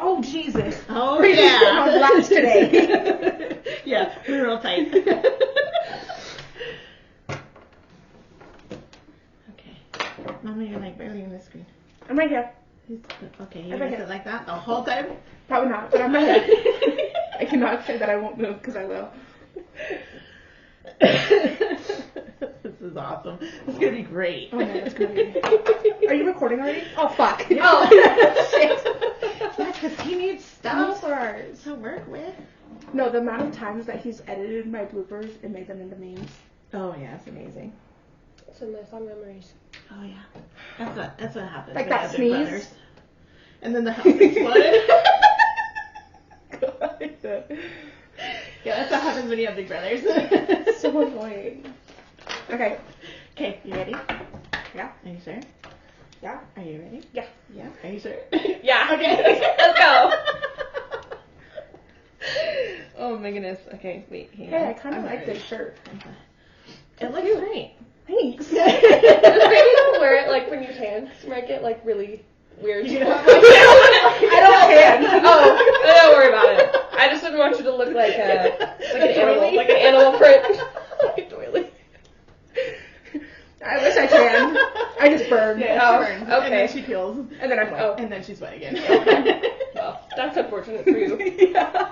Oh, Jesus. Oh, We're yeah. on blast today. Yeah, we're real tight. Okay. Mama, you're like barely in the screen. I'm right here. Okay, you're going to sit like that the whole time? Probably not, but I'm right here. I cannot say that I won't move because I will. This is awesome. It's going to be great. Oh, no, it's going to be. Are you recording already? Oh, fuck. Yeah. Oh, shit. Yeah, because he needs stuff Bloopers. to work with. No, the amount of times that he's edited my bloopers and made them into memes. Oh, yeah, it's amazing. Some nice fond memories. Oh, yeah. That's what happens. Like with that other sneeze? brothers. And then the house exploded. Yeah, that's what happens when you have big brothers. So annoying. Okay. Okay, you ready? Yeah. Are you sure? Yeah. Are you ready? Yeah. Yeah. Are you sure? Yeah. Okay. Let's go. Oh my goodness. Okay, wait. Hang Hey, on. I kind of like this shirt. It looks great. Thanks. Maybe don't wear it like when you tan. You might get like really weird. You know, I don't tan. Oh, don't worry about it. I just didn't want you to look like an animal, like an animal print. Like a doily. I wish I can. I just burn. Yeah, Oh, she burns, okay. And then she peels. And then I'm like, Oh. And then she's wet again. Okay. Well, that's unfortunate for you. Yeah.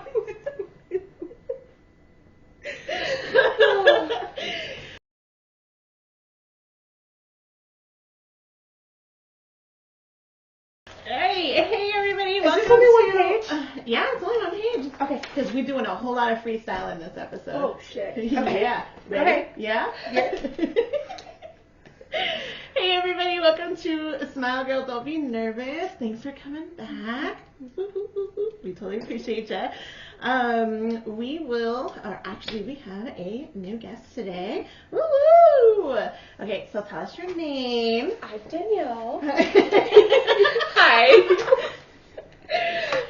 Hey everybody! Is Welcome this only one to. page? Yeah, it's only one page. Okay. Because we're doing a whole lot of freestyle in this episode. Oh, shit. Yeah. Okay. Yeah. Ready? Okay. Yeah? Hey everybody, welcome to Smile Girl, Don't Be Nervous. Thanks for coming back. We totally appreciate you. We have a new guest today. Woo! Okay, so tell us your name. I'm Danielle. Hi.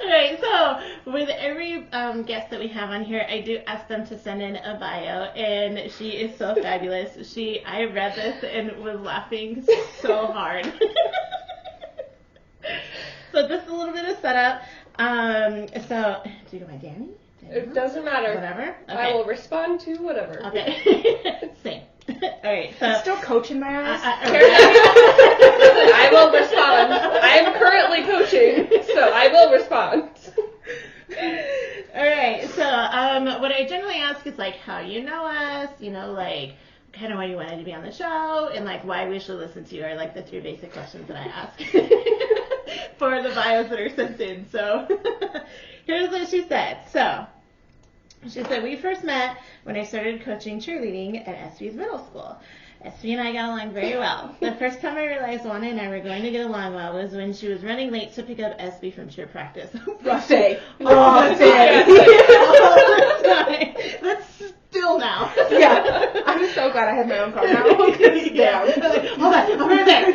Okay, so with every guest that we have on here, I do ask them to send in a bio, and she is so fabulous. I read this and was laughing so hard. So just a little bit of setup. So do you go by Danny? It doesn't matter. Whatever. Okay. I will respond to whatever. Okay. Same. All right. So I'm still coaching my ass. I will respond. I am currently coaching, so I will respond. All right. So what I generally ask is like how you know us, like kind of why you wanted to be on the show, and like why we should listen to you are like the three basic questions that I ask for the bios that are sent in. So here's what she said. So she said, we first met when I started coaching cheerleading at SV's middle school. SV and I got along very well. The first time I realized Juana and I were going to get along well was when she was running late to pick up SV from cheer practice. Rough day. All the time. That's still now. Yeah. I'm so glad I have my own car now. Yeah. Hold on, I'm right there.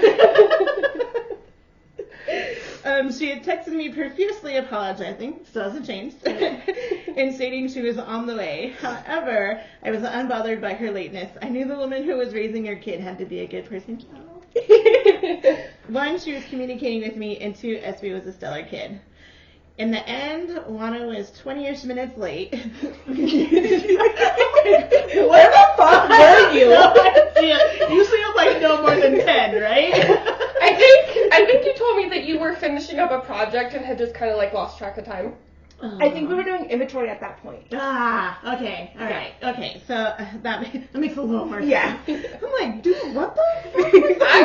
She had texted me profusely apologizing, still hasn't changed, and stating she was on the way. However, I was unbothered by her lateness. I knew the woman who was raising your kid had to be a good person. One, she was communicating with me, and two, SB was a stellar kid. In the end, Juana was 20-ish minutes late. Where the fuck were you? Usually I'm like no more than 10, right? I think you told me that you were finishing up a project and had just kind of like lost track of time. I think we were doing inventory at that point. Ah, okay, all right, okay. So that makes a little more sense. Yeah. I'm like, dude, what the fuck? I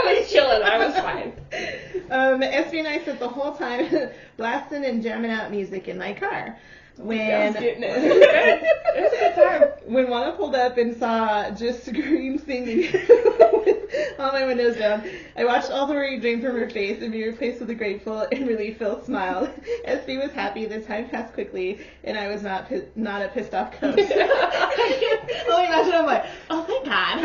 was chilling. I was fine. SB and I spent the whole time blasting and jamming out music in my car. When It was a good time. When Juana pulled up and saw just scream singing with all my windows down, I watched all the worry drain from her face and be replaced with a grateful and relief-filled smile. SB was happy, the time passed quickly, and I was not a pissed off coach. I can only imagine, I'm like, oh, thank God.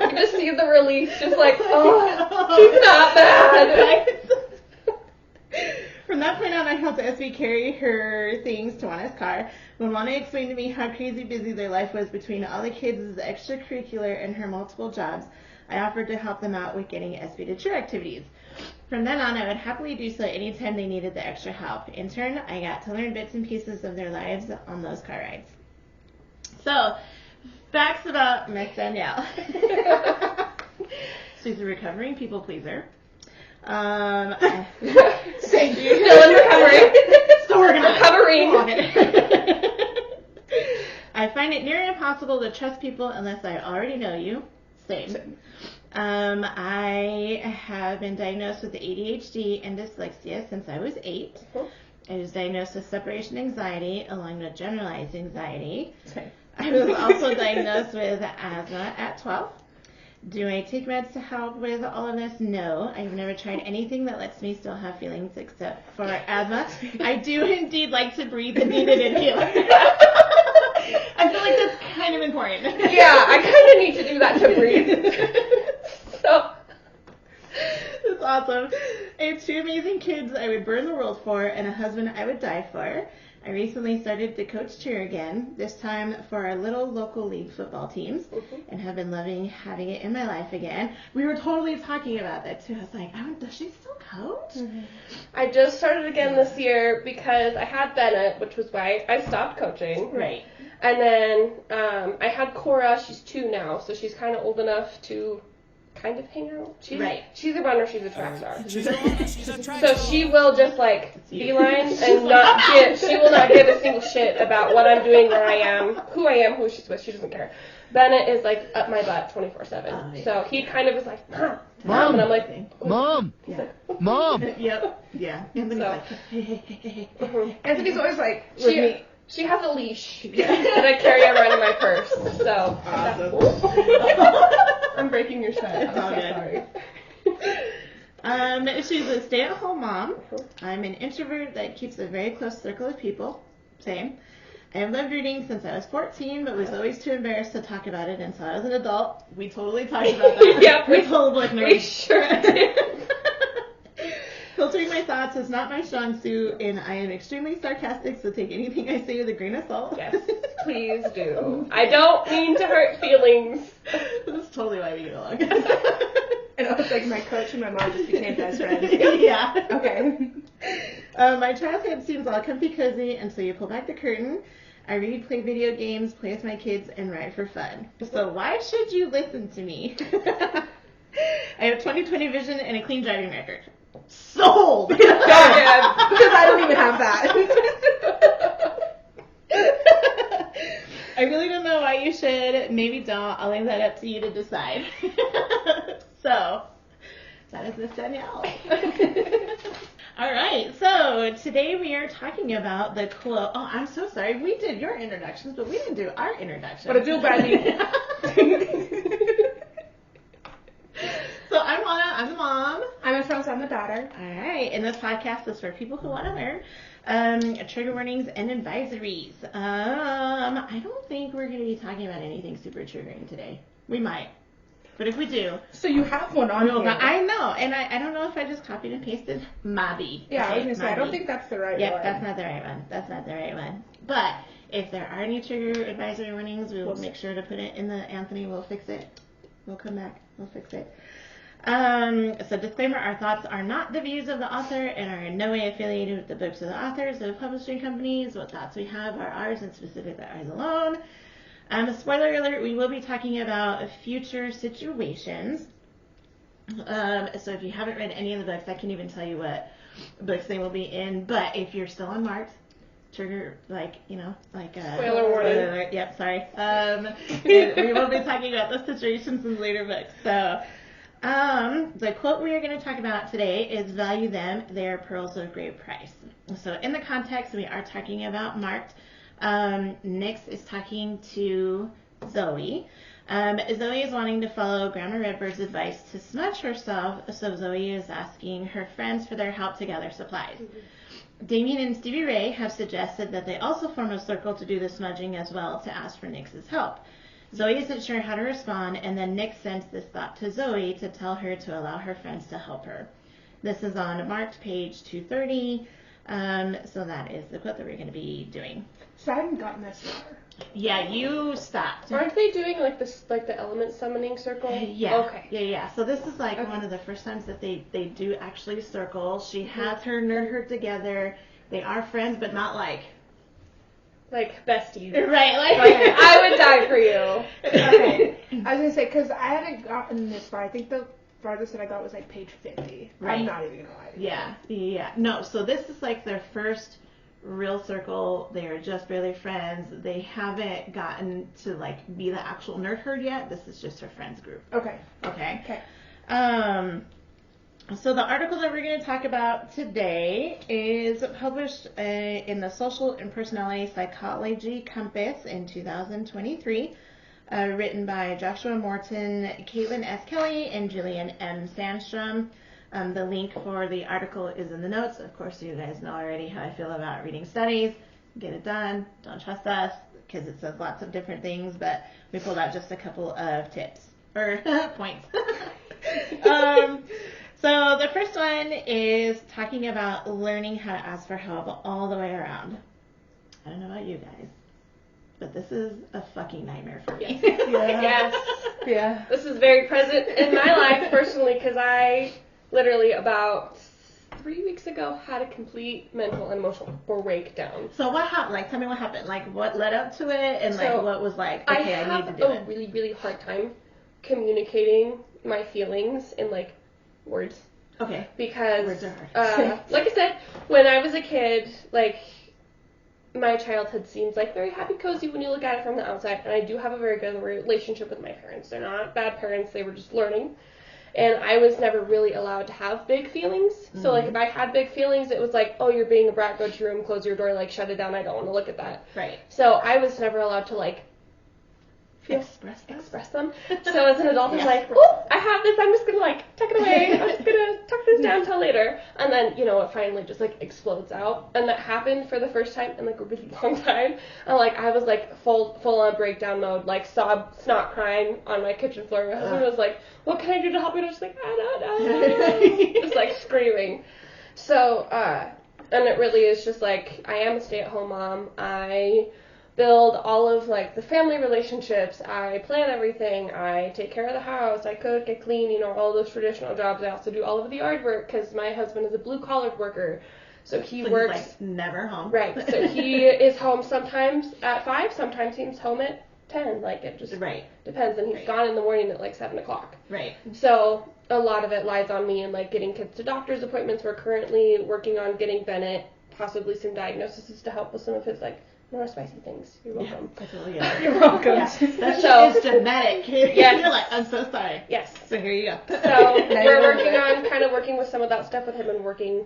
You just see the relief, just like, oh, she's not bad. From that point on, I helped SB carry her things to Juana's car. When Juana explained to me how crazy busy their life was between all the kids' extracurricular and her multiple jobs, I offered to help them out with getting SB to cheer activities. From then on, I would happily do so anytime they needed the extra help. In turn, I got to learn bits and pieces of their lives on those car rides. So, facts about Miss Danielle. She's a recovering people pleaser. Thank you. Still in recovery. Still working on recovering. I find it near impossible to trust people unless I already know you. Same. I have been diagnosed with ADHD and dyslexia since I was 8. I was diagnosed with separation anxiety along with generalized anxiety. Okay. I was also diagnosed with asthma at 12. Do I take meds to help with all of this? No. I've never tried anything that lets me still have feelings except for asthma. I do indeed like to breathe and need an inhaler. I feel like that's kind of important. Yeah, I kind of need to do that to breathe. So. That's awesome. I have 2 amazing kids I would burn the world for and a husband I would die for. I recently started to coach cheer again, this time for our little local league football teams, and have been loving having it in my life again. We were totally talking about that too. I was like, oh, does she still coach? I just started again this year because I had Bennett, which was why I stopped coaching. Right. And then I had Cora. She's 2 now, so she's kind of old enough to kind of hang out. She's a runner. She's a track star. So she will just like beeline and she will not give a single shit about what I'm doing, where I am, who she's with. She doesn't care. Bennett is like up my butt 24/7. So he kind of is like, Mom, and I'm like, Mom, Mom. Yep. Yeah. Anthony's like, hey. Anthony's always like, she has a leash that I carry around in my purse. So awesome. I'm breaking your set. I'm so sorry. She's a stay-at-home mom. I'm an introvert that keeps a very close circle of people. Same. I have loved reading since I was 14, but was always too embarrassed to talk about it until I was an adult. We totally talked about that. Yeah, we totally nerds. We sure did. Filtering my thoughts is not my strong suit, and I am extremely sarcastic, so take anything I say with a grain of salt. Yes, please do. I don't mean to hurt feelings. This is totally why we get along. And I was like, my coach and my mom just became best friends. Yeah. Okay. My childhood seems all comfy cozy until you pull back the curtain. I read, play video games, play with my kids, and ride for fun. So why should you listen to me? I have 20/20 vision and a clean driving record. Sold! Because I don't even have that. I really don't know why you should. Maybe don't. I'll leave that up to you to decide. So, that is Miss Danielle. All right, so today we are talking about the quote. Oh, I'm so sorry. We did your introductions, but we didn't do our introductions. But I do, Brandy. So I'm Lana. I'm the mom. I'm Esperanza. I'm the daughter. All right, and this podcast is for people who want to learn trigger warnings and advisories. I don't think we're going to be talking about anything super triggering today. We might. But if we do... So you have one on here. I know, and I don't know if I just copied and pasted Mobby. Yeah, I was going to say, I don't think that's the right one. Yep, that's not the right one. But if there are any trigger advisory warnings, we will make sure to put it in the Anthony. We'll fix it. We'll come back. We'll fix it. So disclaimer, our thoughts are not the views of the author and are in no way affiliated with the books of the authors or publishing companies. What thoughts we have are ours and specifically ours alone. Spoiler alert, we will be talking about future situations. So if you haven't read any of the books, I can't even tell you what books they will be in. But if you're still unmarked, trigger, spoiler warning. Alert. Yep, sorry. We will be talking about those situations in later books. So the quote we are going to talk about today is "Value them; they are pearls of great price." So in the context, we are talking about marked. Nix is talking to Zoe. Zoe is wanting to follow Grandma Redbird's advice to smudge herself, so Zoe is asking her friends for their help to gather supplies. Damien and Stevie Ray have suggested that they also form a circle to do the smudging as well to ask for Nix's help. Zoe isn't sure how to respond, and then Nix sends this thought to Zoe to tell her to allow her friends to help her. This is on marked page 230. So that is the quote that we're going to be doing. So I haven't gotten this far. Yeah, you stopped. Aren't they doing like this, like the element summoning circle? Yeah. Okay. Yeah. So this is like one of the first times that they do actually circle. She has her nerd herd together. They are friends, but not like besties. right. Like I would die for you. Okay. I was gonna say because I haven't gotten this far. I think the farthest that I got was like page 50. Right. I'm not even gonna lie to you. Yeah. No. So this is like their first real circle. They are just barely friends. They haven't gotten to like be the actual nerd herd yet. This is just her friends group. Okay. So the article that we're going to talk about today is published in the Social and Personality Psychology Compass in 2023, written by Joshua Morton, Caitlin S. Kelly, and Jillian M. Sandstrom. The link for the article is in the notes. Of course, you guys know already how I feel about reading studies. Get it done. Don't trust us because it says lots of different things, but we pulled out just a couple of tips or points. So the first one is talking about learning how to ask for help all the way around. I don't know about you guys, but this is a fucking nightmare for me. Yes. Yeah. This is very present in my life personally because I literally about 3 weeks ago had a complete mental and emotional breakdown. So what happened? Like, tell me what happened. Like, what led up to it, and like, what was like? Okay, I need to do it. I have a really, really hard time communicating my feelings in like words. Okay. Because, words are hard. like I said, when I was a kid, like my childhood seems like very happy, cozy when you look at it from the outside, and I do have a very good relationship with my parents. They're not bad parents; they were just learning. And I was never really allowed to have big feelings. Mm-hmm. So, like, if I had big feelings, it was like, oh, you're being a brat, go to your room, close your door, like, shut it down, I don't want to look at that. Right. So, I was never allowed to, like, express them. So, as an adult, I was like, oh, I have this, I'm just going to, like, tuck it away. I'm just going to tuck this down till later. And then, you know, it finally just, like, explodes out. And that happened for the first time in, like, a really long time. And, like, I was, like, full-on breakdown mode, like, snot crying on my kitchen floor. My husband was like, what can I do to help you? And I was like, I don't know. Just, like, screaming. So, and it really is just, like, I am a stay-at-home mom. I build all of, like, the family relationships. I plan everything. I take care of the house. I cook, I clean, you know, all those traditional jobs. I also do all of the yard work because my husband is a blue-collar worker. So he works. He's, like, never home. Right. So he is home sometimes at 5, sometimes he's home at 10. Like, it just depends. And he's gone in the morning at, like, 7 o'clock. Right. So a lot of it lies on me and, like, getting kids to doctor's appointments. We're currently working on getting Bennett possibly some diagnoses to help with some of his, like, no spicy things. You're welcome. Yeah, You're welcome. Yeah. That is genetic. Yes. You're like, I'm so sorry. Yes. So here you go. So we're working with some of that stuff with him and working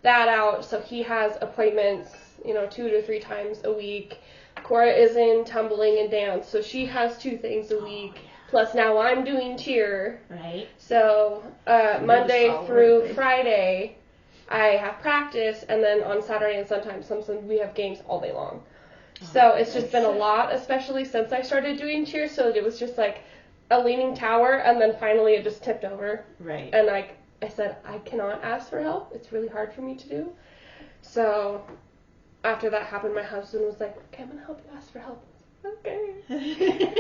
that out. So he has appointments, you know, 2 to 3 times a week. Cora is in tumbling and dance, so she has 2 things a week. Yeah. Plus now I'm doing cheer. Right. So Monday through Friday I have practice, and then on Saturday and sometimes we have games all day long. So it's just been a lot, especially since I started doing cheer. So it was just like a leaning tower, and then finally it just tipped over. Right. And I said, I cannot ask for help. It's really hard for me to do. So after that happened, my husband was like, okay, I'm going to help you ask for help. Okay.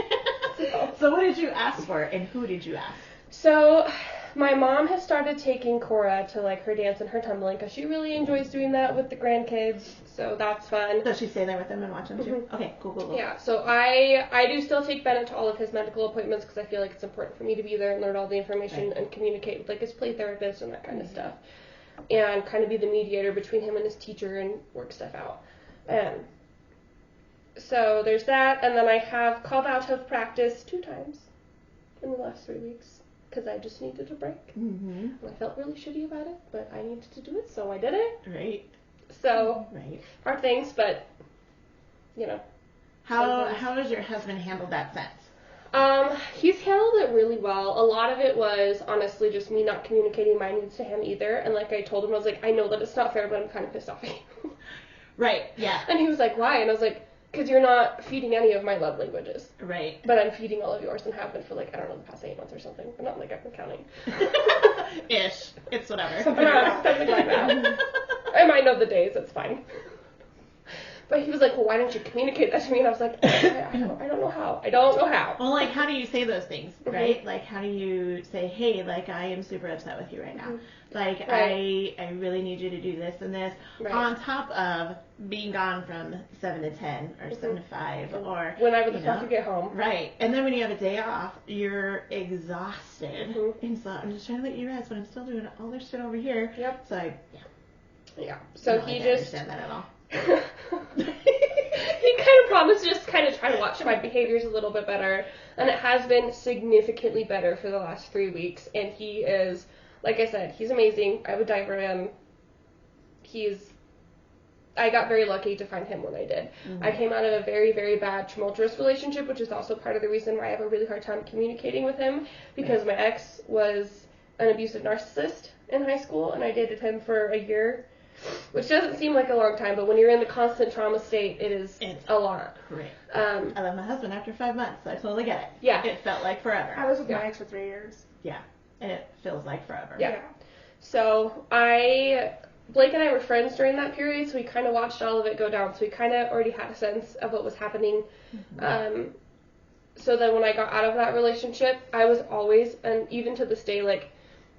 So what did you ask for, and who did you ask? So my mom has started taking Cora to, like, her dance and her tumbling because she really enjoys doing that with the grandkids, so that's fun. Does she stay there with them and watch them too? Mm-hmm. Okay, cool. Yeah, so I do still take Bennett to all of his medical appointments because I feel like it's important for me to be there and learn all the information and communicate with, like, his play therapist and that kind of stuff, and kind of be the mediator between him and his teacher and work stuff out. So there's that, and then I have called out of practice 2 times in the last 3 weeks. Because I just needed a break. Mm-hmm. And I felt really shitty about it, but I needed to do it, so I did it. Right. So, hard things, but, you know. How has your husband handled that sense? He's handled it really well. A lot of it was, honestly, just me not communicating my needs to him either. And like I told him, I was like, I know that it's not fair, but I'm kind of pissed off at you. Right, yeah. And he was like, why? And I was like, because you're not feeding any of my love languages. Right. But I'm feeding all of yours and have been for, like, I don't know, the past 8 months or something. But not like I've been counting. Ish. It's whatever. Something like that. I might know the days. It's fine. But he was like, well, why didn't you communicate that to me? And I was like, I don't know how. I don't know how. Well, like, how do you say those things, right? Like, how do you say, hey, like, I am super upset with you right now. Like, I really need you to do this and this, on top of being gone from 7 to 10 or 7 to 5 or whenever the fuck you get home. Right. And then when you have a day off, you're exhausted. And so I'm just trying to let you rest, but I'm still doing all this shit over here. Yep. So So no, he I just don't understand that at all. he kind of promised to just kind of try to watch my behaviors a little bit better, and it has been significantly better for the last 3 weeks. And he is, like I said, he's amazing. I would die for him. I got very lucky to find him when I did. I came out of a very, very bad, tumultuous relationship, which is also part of the reason why I have a really hard time communicating with him, because my ex was an abusive narcissist in high school, and I dated him for a year, which doesn't seem like a long time, but when you're in the constant trauma state, it's a lot. Right. I left my husband after 5 months, so I totally get it. Yeah. It felt like forever. I was with my ex for 3 years. Yeah. And it feels like forever. Yeah. So Blake and I were friends during that period, so we kind of watched all of it go down. So we kind of already had a sense of what was happening. So then when I got out of that relationship, I was always, and even to this day, like,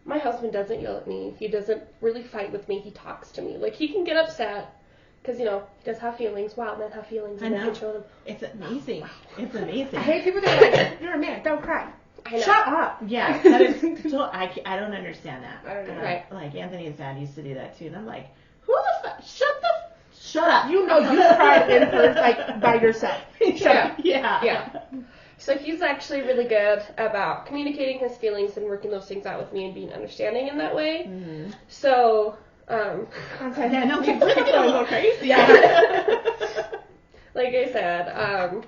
my husband doesn't yell at me. He doesn't really fight with me. He talks to me. Like, he can get upset because, he does have feelings. Wow, men have feelings. And I know. They can show them. It's amazing. It's amazing. I hate people that are like, you're a man, don't cry. I know. Shut up. Yeah, that is I don't understand that. I don't know. Right. Like, Anthony's dad used to do that too, and I'm like, who the fuck? Shut up. You know you cried in her, like, by yourself. Shut up. Yeah. So he's actually really good about communicating his feelings and working those things out with me and being understanding in that way. So, yeah, no, keep looking a little crazy. Yeah. Like I said,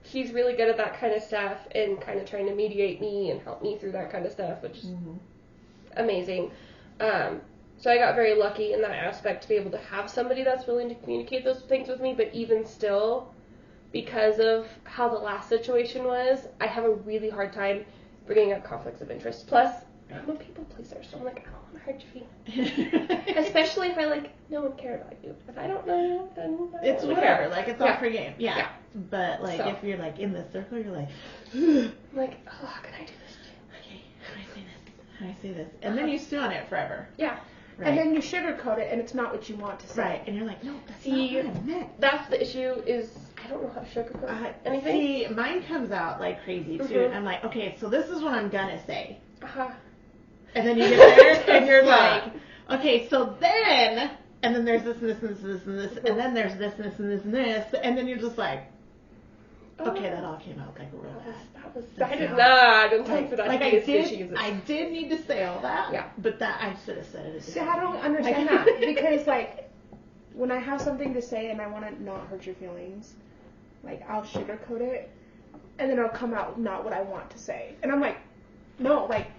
he's really good at that kind of stuff and kind of trying to mediate me and help me through that kind of stuff, which is amazing. So I got very lucky in that aspect to be able to have somebody that's willing to communicate those things with me, but even still, because of how the last situation was, I have a really hard time bringing up conflicts of interest. Plus, I'm a people pleaser, so I'm like, I don't want to hurt your feelings. Especially if I, no one cared about you. If I don't know you, then I it's don't whatever. care. Like, it's all pre-game. Yeah. But, like, if you're, like, in the circle, you're like, I'm like, oh, how can I do this? Okay, how do I say this? How do I say this? And then you stew on it forever. Yeah. Right. And then you sugarcoat it, and it's not what you want to say. Right. And you're like, no, that's not what I meant. That's the issue is, I don't know how to sugarcoat anything. See, mine comes out like crazy, too. I'm like, okay, so this is what I'm going to say. And then you get there, and you're like, okay, so then, and then there's this and this and this and this and this, and then there's this and this and this and this, and then you're just like, okay, that all came out like real fast. I did not intend for that to be as fishy as I did need to say all that, but that I should have said it. See, I don't understand that, because, like, when I have something to say and I want to not hurt your feelings, like, I'll sugarcoat it, and then it'll come out not what I want to say. And I'm like, no, like,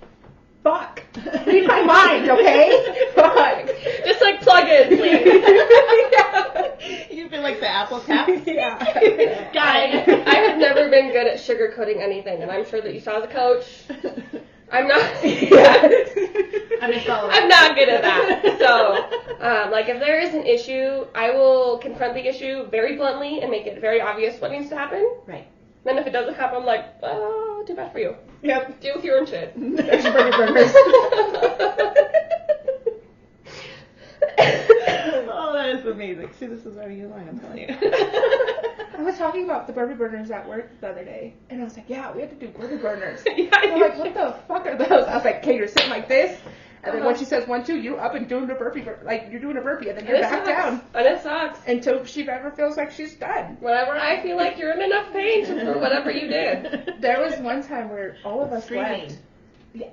fuck. Read my mind, okay? Fuck. Just, like, plug in, please. You feel like the apple caps? Yeah. Got it. I have never been good at sugarcoating anything, and I'm sure that you saw as a coach. I'm not. I'm not good at that. So, like, if there is an issue, I will confront the issue very bluntly and make it very obvious what needs to happen. Right. Then if it doesn't happen, I'm like, oh, too bad for you. Yep. Deal with your own shit. There's your burgers. Oh, that is amazing. See, this is already a line, I'm telling you. I was talking about the burger burners at work the other day, and I was like, yeah, we have to do burger burners. Yeah, I'm like, what the fuck are those? I was like, okay, you're sitting like this, and then when she says 1, 2, you up and doing a burpee, like, you're doing a burpee, and then you're back down. And it sucks. Until she ever feels like she's done. Whenever I feel like you're in enough pain for whatever you did. There was one time where all of us Screaming. left. Yeah.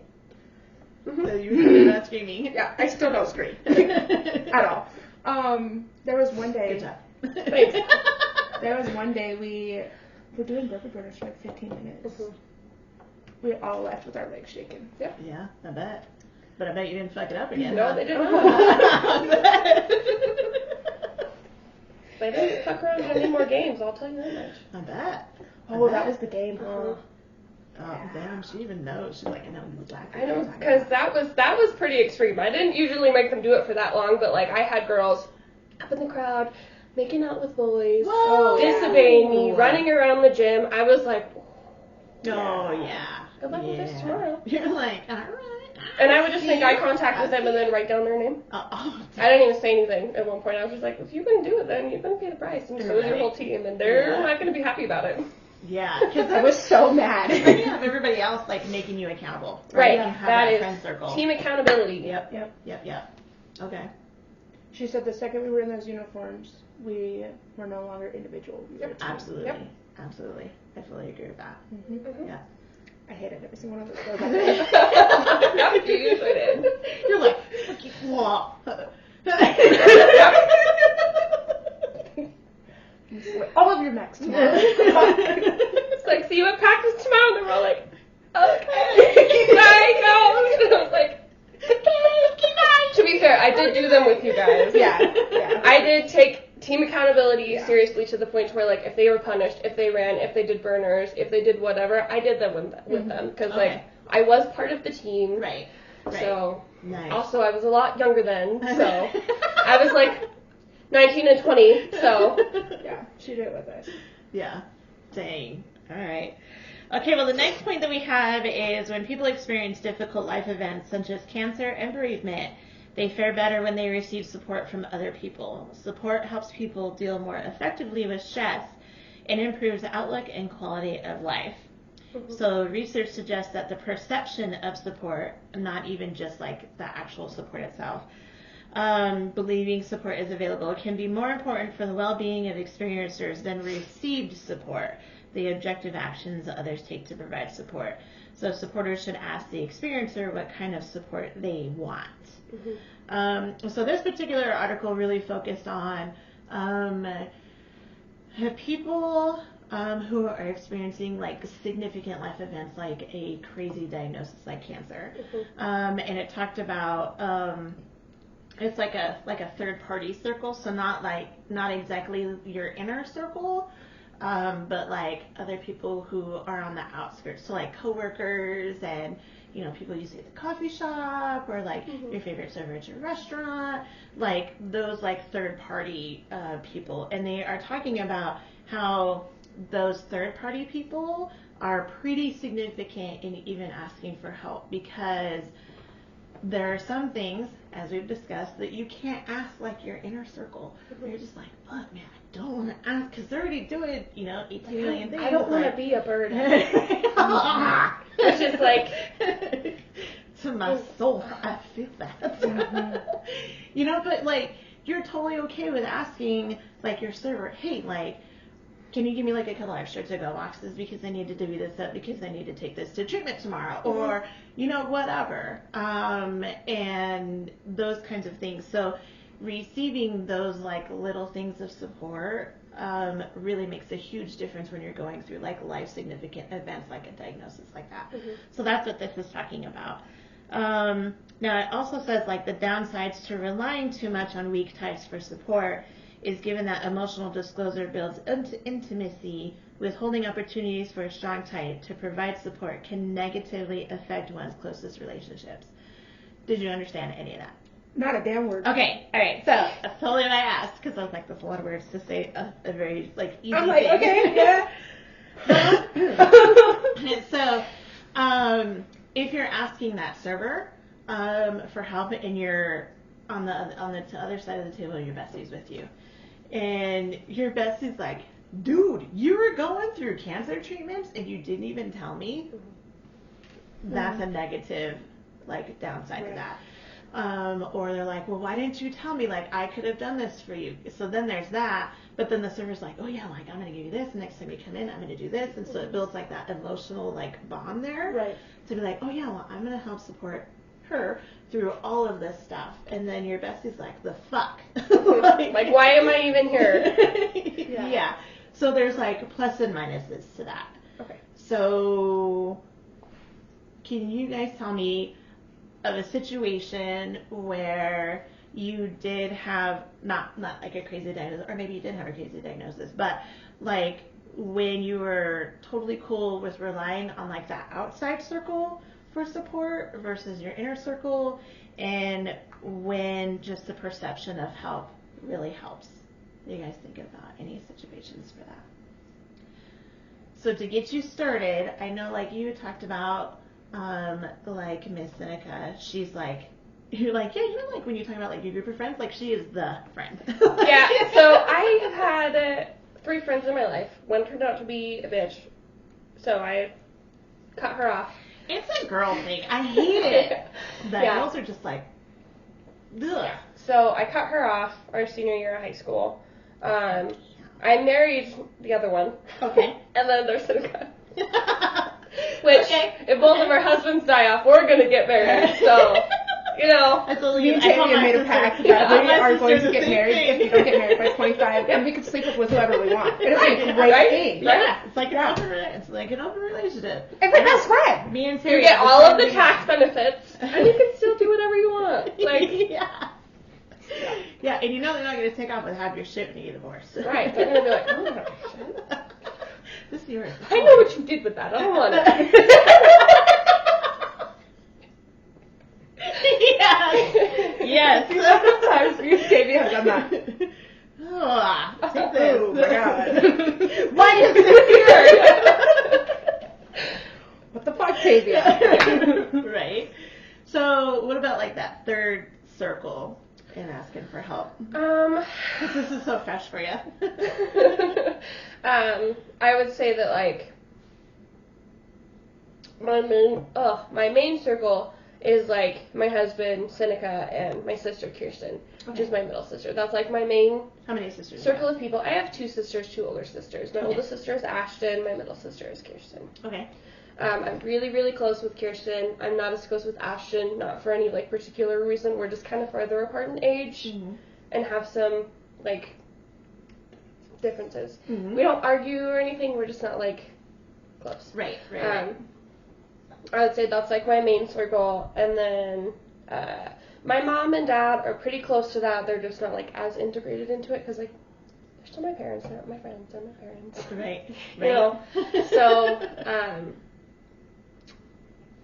So you were not screaming. Yeah, I still don't scream. At all. There was one day. Good job. Thanks. There was one day we were doing burger burners for like 15 minutes. We all left with our legs shaking. Yep. Yeah, I bet. But I bet you didn't fuck it up again. No, they didn't. They didn't fuck around any more games, I'll tell you that much. I bet. Oh, that was the game. Oh, damn, she even knows. She's like, I know exactly. I know, because that was pretty extreme. I didn't usually make them do it for that long, but, like, I had girls up in the crowd, making out with boys, Whoa. disobeying me, running around the gym. I was like, oh yeah. good luck with this tomorrow. You're like, all right. And I would just make eye contact with them and then write down their name. I didn't even say anything at one point. I was just like, if you couldn't do it, then you're going to pay the price. And so is your whole team. And they're not going to be happy about it. Yeah. Because I was so mad. Then you have everybody else, like, making you accountable. Right. You have that is friend circle. Team accountability. Yep. Okay. She said the second we were in those uniforms, we were no longer individual. We were a team. Absolutely. Yep. Absolutely. I fully agree with that. Mm-hmm. Yeah. I hated every single one of those clothes. No, you usually did. You're like, fuck you. Whoa. All of your necks tomorrow. It's like, see you at practice tomorrow. And they're all like, okay. Bye, go. And I was like, okay. To be fair, I did do them with you guys. Yeah. I did take team accountability seriously to the point where, like, if they were punished, if they ran, if they did burners, if they did whatever, I did them with them. Because, like, I was part of the team. Right. So, nice. Also, I was a lot younger then. So, I was, like, 19 and 20. So, Yeah, she did it with us. Yeah. Dang. All right. Okay, well, the next point that we have is when people experience difficult life events such as cancer and bereavement, they fare better when they receive support from other people. Support helps people deal more effectively with stress and improves outlook and quality of life. Mm-hmm. So research suggests that the perception of support, not even just like the actual support itself, believing support is available, can be more important for the well-being of experiencers than received support, the objective actions others take to provide support. So supporters should ask the experiencer what kind of support they want. Mm-hmm. So this particular article really focused on people who are experiencing like significant life events like a crazy diagnosis like cancer. Mm-hmm. And it talked about it's like a third party circle, so not exactly your inner circle, but like other people who are on the outskirts, so like coworkers and people you see at the coffee shop or like your favorite server at your restaurant, like those like third party people. And they are talking about how those third party people are pretty significant in even asking for help, because there are some things, as we've discussed, that you can't ask like your inner circle. You're just like, fuck, man, I don't want to ask because they're already doing, 18 million things. I don't want to be a bird. It's just like, to my soul, I feel that. But like, you're totally okay with asking like your server, hey, like, can you give me like a couple extra to-go boxes because I need to do this up because I need to take this to treatment tomorrow, or whatever, and those kinds of things. So receiving those like little things of support really makes a huge difference when you're going through like life significant events like a diagnosis like that. So that's what this is talking about. Now it also says like the downsides to relying too much on weak types for support is given that emotional disclosure builds intimacy, withholding opportunities for a strong type to provide support can negatively affect one's closest relationships. Did you understand any of that? Not a damn word. Okay, all right. So that's totally what I asked, because I was like, there's a lot of words to say a very like easy I'm like, thing. okay, yeah. So, if you're asking that server for help and you're on the other side of the table, your bestie's with you, and your bestie's like, dude, you were going through cancer treatments and you didn't even tell me. That's a negative like downside to that. Or they're like, well, why didn't you tell me? Like, I could have done this for you. So then there's that. But then the server's like, oh yeah, like I'm gonna give you this. Next time you come in, I'm gonna do this. And so it builds like that emotional like bond there. Right. To be like, oh yeah, well, I'm gonna help support her through all of this stuff. And then your bestie's like, the fuck. like, why am I even here? Yeah. So there's like plus and minuses to that. Okay. So can you guys tell me of a situation where you did have not like a crazy diagnosis, or maybe you did have a crazy diagnosis, but like when you were totally cool with relying on like that outside circle for support versus your inner circle, and when just the perception of help really helps? you guys think about any situations for that? So to get you started, I know like you talked about like Miss Seneca, she's like, you're like, yeah, you know, like when you talk about like your group of friends, like she is the friend. Yeah, so I have had 3 friends in my life. One turned out to be a bitch, so I cut her off. It's a girl thing. I hate it. The girls are just like, ugh. Yeah. So I cut her off our senior year of high school. I married the other one. Okay. And then there's Seneca. Which, if both of our husbands die off, we're going to get married, so... You know, me and Tavia made a pact that we are going to get married if we don't get married by 25, and we can sleep with whoever we want. And it's like a great thing. Yeah, it's like an open relationship. It's like best friend. Me and Sarah. You get all of the tax benefits, and you can still do whatever you want. Like, yeah, and you know they're not going to take off with half your shit when you get divorced. Right, they're going to be like, oh, no, shit. This is yours. I know what you did with that. I don't want it. Yes. Sometimes me and Davey have done that. Take this. Oh my god. Why is this here? What the fuck, Tavia? Right. So, what about like that third circle and asking for help? This is so fresh for you. I would say that like my main circle is like my husband Seneca and my sister Kirsten, which is my middle sister. That's like my main How many sisters? circle of people. I have 2 sisters, 2 older sisters. My oldest sister is Ashton. My middle sister is Kirsten. Okay. I'm really, really close with Kirsten. I'm not as close with Ashton, not for any like particular reason. We're just kind of farther apart in age and have some like differences. We don't argue or anything. We're just not like close. Right. I would say that's like my main circle, and then my mom and dad are pretty close to that. They're just not like as integrated into it because like they're still my parents. They're not my friends. They're my parents. Right. You know. So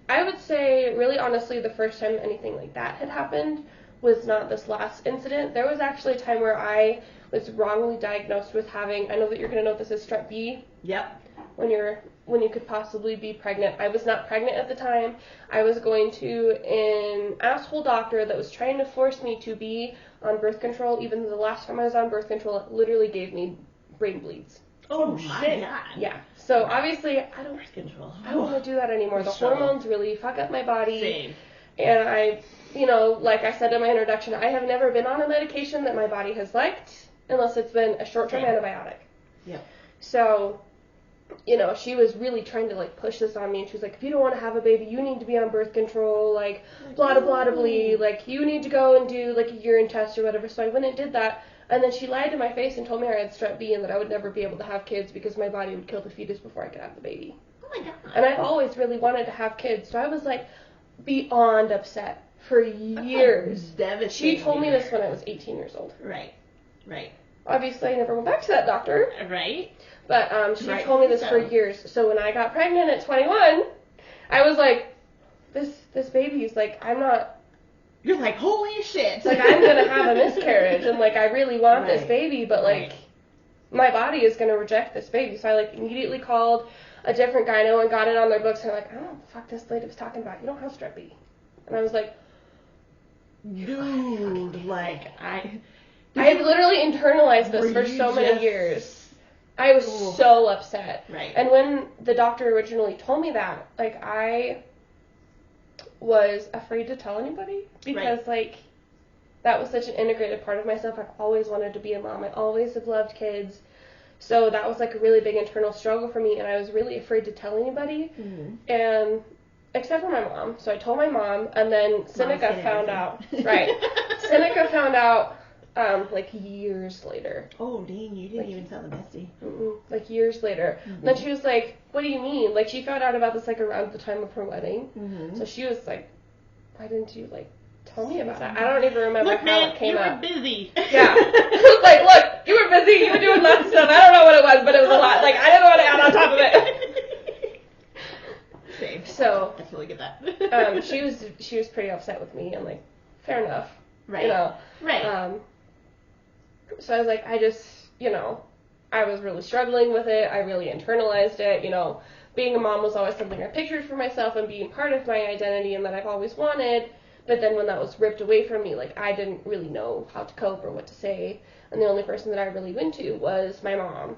I would say really honestly the first time anything like that had happened was not this last incident. There was actually a time where I was wrongly diagnosed with having, I know that you're going to know this is strep B. Yep. When you could possibly be pregnant. I was not pregnant at the time. I was going to an asshole doctor that was trying to force me to be on birth control, even though the last time I was on birth control, it literally gave me brain bleeds. Oh my god. Yeah. So obviously, I don't want to do that anymore. The hormones really fuck up my body. Same. And I, like I said in my introduction, I have never been on a medication that my body has liked unless it's been a short-term antibiotic. Yep. So, she was really trying to, like, push this on me, and she was like, if you don't want to have a baby, you need to be on birth control, like, blah, blah, blah, blah, like, you need to go and do, like, a urine test or whatever. So I went and did that, and then she lied to my face and told me I had strep B and that I would never be able to have kids because my body would kill the fetus before I could have the baby. Oh my god. And I've always really wanted to have kids, so I was, like, beyond upset for years. Devastating. She told me this when I was 18 years old. Right. Obviously, I never went back to that doctor. Right. But she told me this for years. So when I got pregnant at 21, I was like, this baby is like, I'm not. You're like, holy shit. Like, I'm going to have a miscarriage. And, like, I really want this baby. But, like, my body is going to reject this baby. So I, like, immediately called a different gyno and got it on their books. And I'm like, I don't know what the fuck this lady was talking about. You don't have strep B. And I was like, dude, like, I have literally internalized this for so many years. I was so upset. Right. And when the doctor originally told me that, like, I was afraid to tell anybody because, like, that was such an integrated part of myself. I've always wanted to be a mom. I always have loved kids. So that was, like, a really big internal struggle for me, and I was really afraid to tell anybody. And except for my mom. So I told my mom, and then Seneca found out. Right. Seneca found out, like, years later. Oh, dang, you didn't even tell the bestie. Like, years later. And then she was like, what do you mean? Like, she found out about this, like, around the time of her wedding. So she was like, why didn't you, like, tell me about that? I don't even remember how it came up. You were busy. Yeah. Like, look, you were busy. You were doing lots of stuff. I don't know what it was, but it was a lot. Like, I didn't want to add on top of it. Same. So, I totally get that. she was pretty upset with me, and, like, fair enough. Right. Right. So I was like, I was really struggling with it. I really internalized it. Being a mom was always something I pictured for myself and being part of my identity and that I've always wanted. But then when that was ripped away from me, I didn't really know how to cope or what to say. And the only person that I really went to was my mom.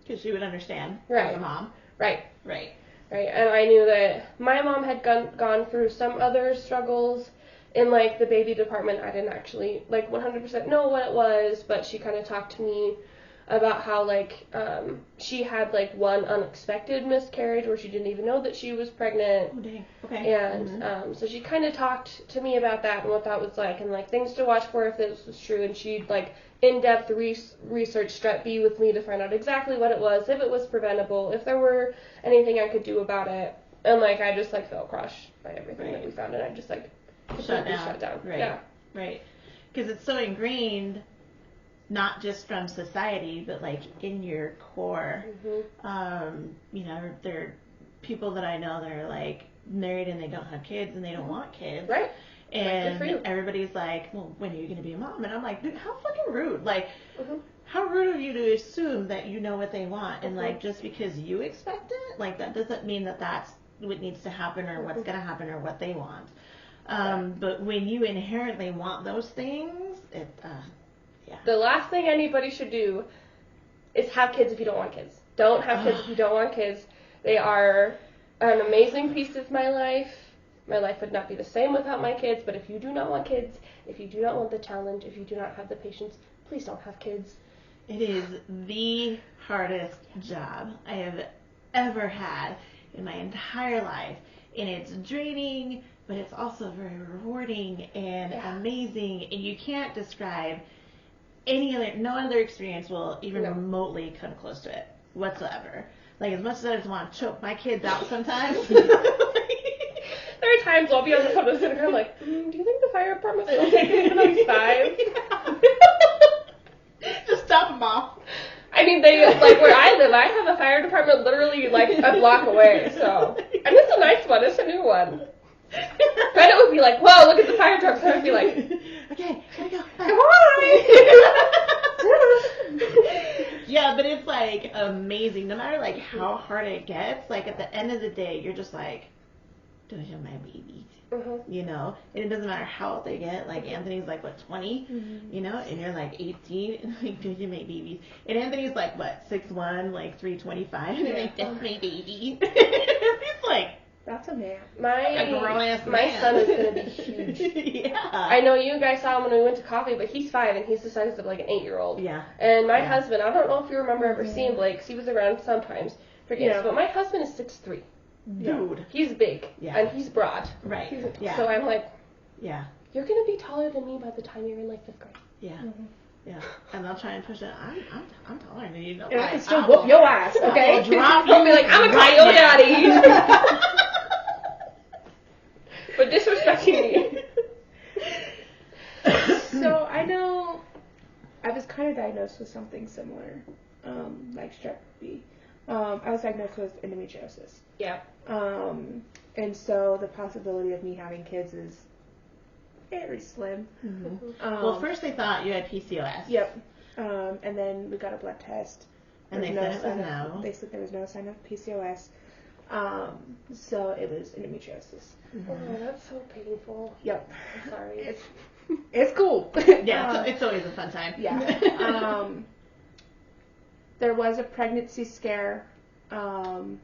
Because she would understand. Right. As a mom. Right. Right. Right. And I knew that my mom had gone through some other struggles in, the baby department. I didn't actually, 100% know what it was, but she kind of talked to me about how, she had, one unexpected miscarriage where she didn't even know that she was pregnant. Oh, dang. Okay. And so she kind of talked to me about that and what that was like and, things to watch for if this was true. And she'd, in-depth research Strep B with me to find out exactly what it was, if it was preventable, if there were anything I could do about it. And, I just, felt crushed by everything that we found. And I just, shut down. Right. Yeah. Right. Because it's so ingrained, not just from society, but in your core. There are people that I know that are married and they don't have kids and they don't want kids. Right. And everybody's like, well, when are you going to be a mom? And I'm like, dude, how fucking rude. How rude of you to assume that you know what they want. And just because you expect it, that doesn't mean that that's what needs to happen or what's going to happen or what they want. But when you inherently want those things, yeah. The last thing anybody should do is have kids if you don't want kids. Don't have kids if you don't want kids. They are an amazing piece of my life. My life would not be the same without my kids, but if you do not want kids, if you do not want the challenge, if you do not have the patience, please don't have kids. It is the hardest job I have ever had in my entire life. And it's draining, but it's also very rewarding and amazing. And you can't describe no other experience will even remotely come close to it whatsoever. As much as I just want to choke my kids out sometimes. There are times I'll be on the phone with Senator, I'm like, do you think the fire department's still taking me when I'm 5? Just stop them off. I mean, they, where I live, I have a fire department literally, a block away, so. And it's a nice one, it's a new one. But it would be like, whoa, look at the fire trucks, and I'd be like, okay, gotta go. come on! Yeah, but it's, amazing. No matter, how hard it gets, at the end of the day, you're just do I have my baby? And it doesn't matter how old they get. Anthony's 20? And you're 18, and do you make babies? And Anthony's 6'1", 325, and that's my baby. It's that's a man. A grown-ass my man. son is going to be huge. Yeah. I know you guys saw him when we went to coffee, but he's 5, and he's the size of, an 8-year-old. Yeah. And my husband, I don't know if you remember ever seeing Blake, 'cause he was around sometimes for games, but my husband is 6'3". Dude. He's big, and he's broad. Right. So I'm like, yeah. You're going to be taller than me by the time you're in 5th grade. Yeah. Yeah. And I'll try and push it. I'm taller than you. And I can still whoop your ass, okay? I'll drop you. I'll be like, I'm going to call your daddy. But disrespecting me. So I know I was kind of diagnosed with something similar, Strep B. I was diagnosed with endometriosis. Yeah. And so the possibility of me having kids is very slim. Well, first they thought you had PCOS. Yep. And then we got a blood test. And they said it was no. They said there was no sign of PCOS. So it was endometriosis. Oh, that's so painful. Yep. I'm sorry. It's cool. Yeah, it's always a fun time. Yeah. There was a pregnancy scare, and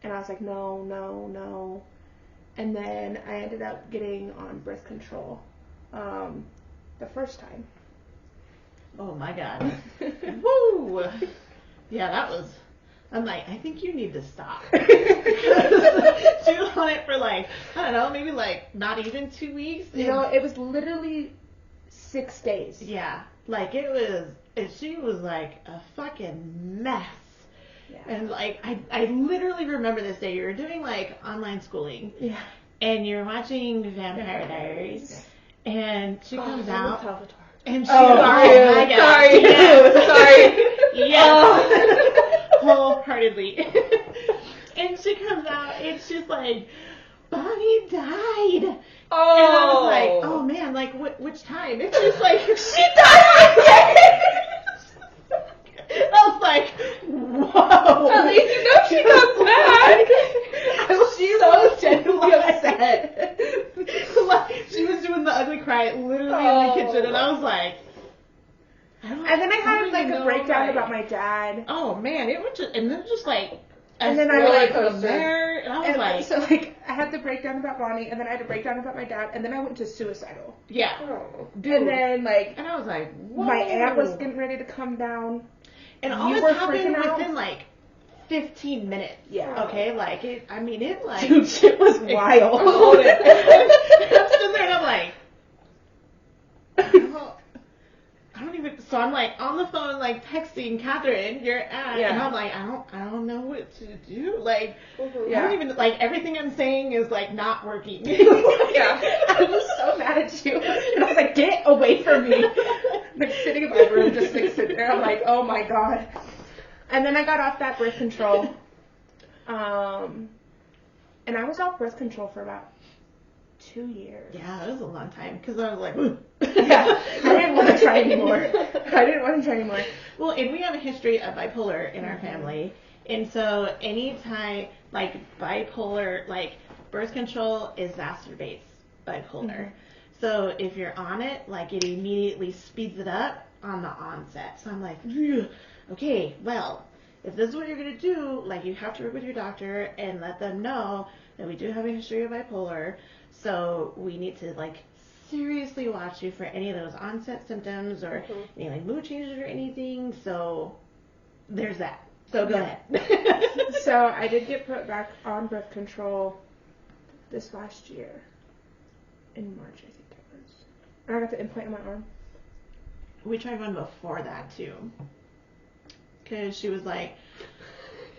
I was like, no. And then I ended up getting on birth control the first time. Oh my God. Woo! Yeah, that was... I'm like, I think you need to stop. She was on it for I don't know, maybe not even 2 weeks. It was literally 6 days. Yeah. She was a fucking mess. Yeah. And I literally remember this day. You were doing online schooling. Yeah. And you're watching Vampire Diaries. Yeah. And she comes out. And she sorry. Yes. Wholeheartedly. And she comes out and she's like, Bonnie died. Oh. And I was like, oh man, like which time? It's just like she died. I was like, whoa. At least you know she comes back. I was so genuinely upset. She was doing the ugly cry literally in the kitchen, and I was like, and then I had like a breakdown about my dad. Oh man, it was just, and then just like, and then I was there, and I was like, so like I had the breakdown about Bonnie, and then I had a breakdown about my dad, and then I went to suicidal. Yeah. Oh. And then like, and I was like, whoa. My aunt was getting ready to come down, and all this happened within like 15 minutes. Yeah. Okay, like it. I mean, it like. Dude, shit was wild. I'm sitting there and I'm like, I don't even. So I'm like on the phone, like texting Catherine, your aunt, and I'm like, I don't know what to do. Like, I don't even like everything I'm saying is like not working. Yeah. I was so mad at you, and I was like, get away from me. I'm like sitting in my room, just like sitting there. I'm like, oh my god. And then I got off that birth control, and I was off birth control for about 2 years. Yeah, it was a long time because I was like, yeah, I didn't want to try anymore. Well, and we have a history of bipolar in our family, and so anytime like bipolar, like birth control exacerbates bipolar. Mm-hmm. So if you're on it, like it immediately speeds it up on the onset. So I'm like, okay, well, if this is what you're going to do, like you have to work with your doctor and let them know that we do have a history of bipolar. So we need to like seriously watch you for any of those onset symptoms or any like mood changes or anything. So there's that. So go ahead. So I did get put back on birth control this last year. In March, I think it was. And I got the implant in my arm. We tried one before that too. Because she was like,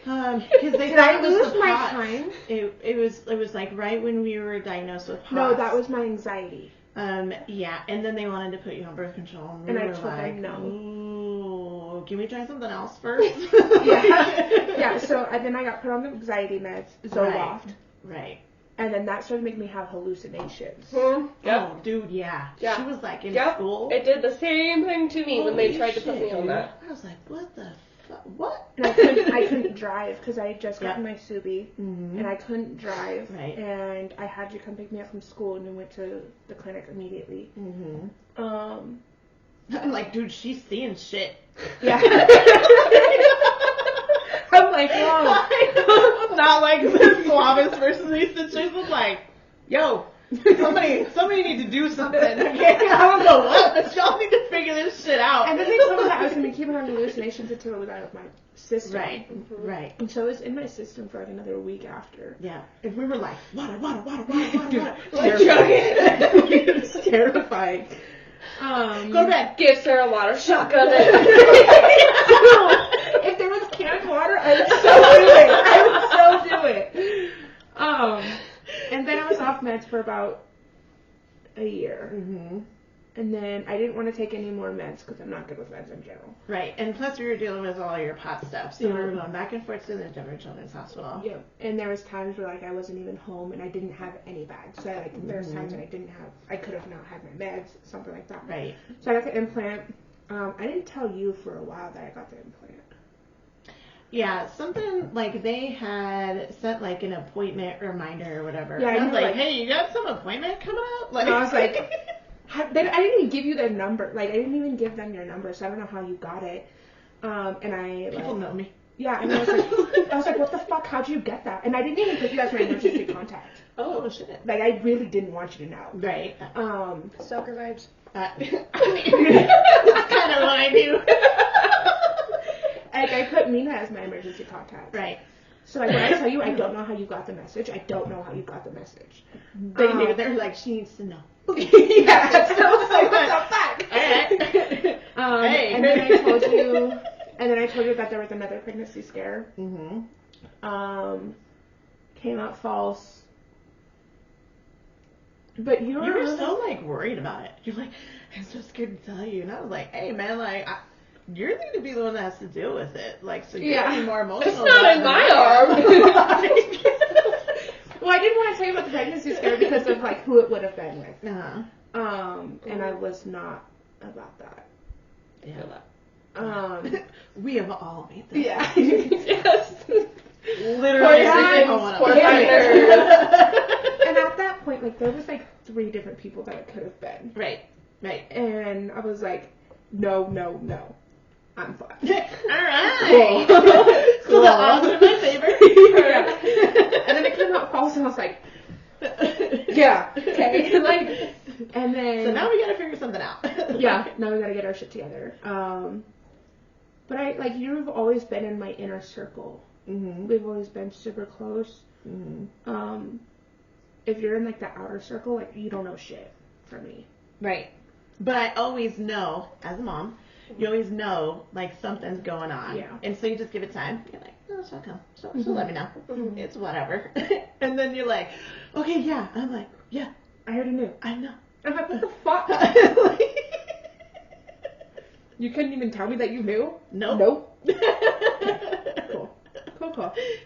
because they did I lose my time? It was like right when we were diagnosed with POTS. No, that was my anxiety. Yeah, and then they wanted to put you on birth control, and I were told like, them no. Ooh, can we try something else first? yeah. So then I got put on the anxiety meds, Zoloft. Right. And then that started making me have hallucinations. Yep. Oh, dude, yeah. She was like in school. It did the same thing to me when they tried to put me on that. I was like, what the fuck? What? And I couldn't drive because I had just gotten my Subi, and I couldn't drive. Right. And I had you come pick me up from school, and we went to the clinic immediately. I'm like, dude, she's seeing shit. Yeah. I'm like, whoa. Not like the Slavis versus these situations. Like, yo, somebody need to do something. Okay? I don't know what, but y'all need to figure this shit out. And then they told me that I was going to be keeping on hallucinations until it was out of my system. Right. Right. And so it was in my system for like another week after. Yeah. And we were like, water. It's terrifying. Go to bed. Give Sarah water, shotgun it. If there was canned water, I would so do it. And then I was off meds for about a year. And then I didn't want to take any more meds because I'm not good with meds in general. Right. And plus we were dealing with all your pot stuff. So we were going back and forth to the Denver Children's Hospital. Yeah. And there was times where like I wasn't even home and I didn't have any bags. So like there was times that I could have not had my meds, something like that. Right. So I got the implant. I didn't tell you for a while that I got the implant. Yeah, something like they had set like an appointment reminder or whatever. Yeah, and I was like, hey, you got some appointment coming up? Like, and I was like, I didn't even give you their number. Like, I didn't even give them your number, so I don't know how you got it. And I people know me. Yeah, and I was like, what the fuck? How'd you get that? And I didn't even put you as my emergency contact. Oh shit! Like, I really didn't want you to know. Right. Stalker vibes. That's kind of what I do. Like, I put Mina as my emergency contact. Right. So, like, when I tell you I don't know how you got the message, I don't know how you got the message. They knew. They're like, she needs to know. Yeah. So I was like, what the fuck? Alright. Hey. And then I told you that there was another pregnancy scare. Came out false. But you were so, like, worried about it. You're like, I'm so scared to tell you. And I was like, hey, man, like, you're going to be the one that has to deal with it. Like, so you're going to be more emotional. It's not in my arm. Well, I didn't want to tell you about the pregnancy scare because of like who it would have been with. And I was not about that. Yeah. We have all made that. Yeah. Yes. Literally. And at that point, like, there was like 3 different people that it could have been. Right. And I was like, no. I'm fine. Alright. Cool. So the odds are in my favor. And then it came out false, and I was like, yeah, okay. Like, and then. So now we gotta figure something out. Yeah, now we gotta get our shit together. But you've always been in my inner circle. Mm-hmm. We've always been super close. Mm-hmm. If you're in like the outer circle, like, you don't know shit from me. Right. But I always know, as a mom, you always know, like, something's going on. Yeah. And so you just give it time. You're like, oh, she'll come. She'll let me know. Mm-hmm. It's whatever. And then you're like, okay, yeah. I'm like, yeah. I already knew. I know. I'm like, what the fuck? You couldn't even tell me that you knew? Nope. Cool.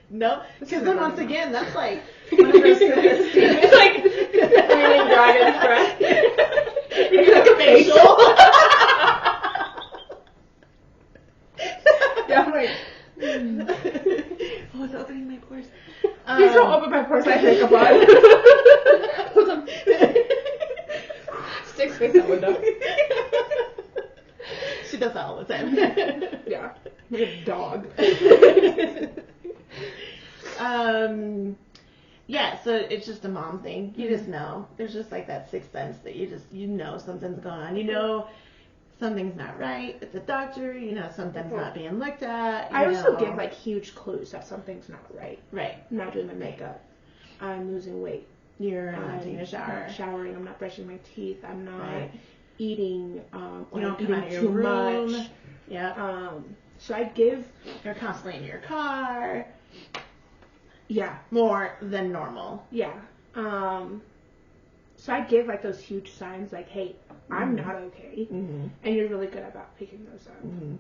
Nope. Because then once again, that's like one of those things. It's like feeling dragon's breath. Maybe like a facial. Yeah, I'm like, oh, it's opening my pores. please don't open my pores. I have makeup on. 6 feet that window. She does that all the time. Yeah, like a dog. Yeah, so it's just a mom thing. You just know. There's just like that sixth sense that you know something's going on. You know something's not right at the doctor. You know something's not being looked at. I also give like huge clues that something's not right. Right. I'm not doing my makeup. I'm losing weight. You're not taking a shower. I'm not showering. I'm not brushing my teeth. I'm not eating. You don't come out of your too room. much. Yeah. So I give. You're constantly in your car. Yeah. More than normal. Yeah. So I give like those huge signs like, hey, I'm not okay. Mm-hmm. And you're really good about picking those up. Mm-hmm.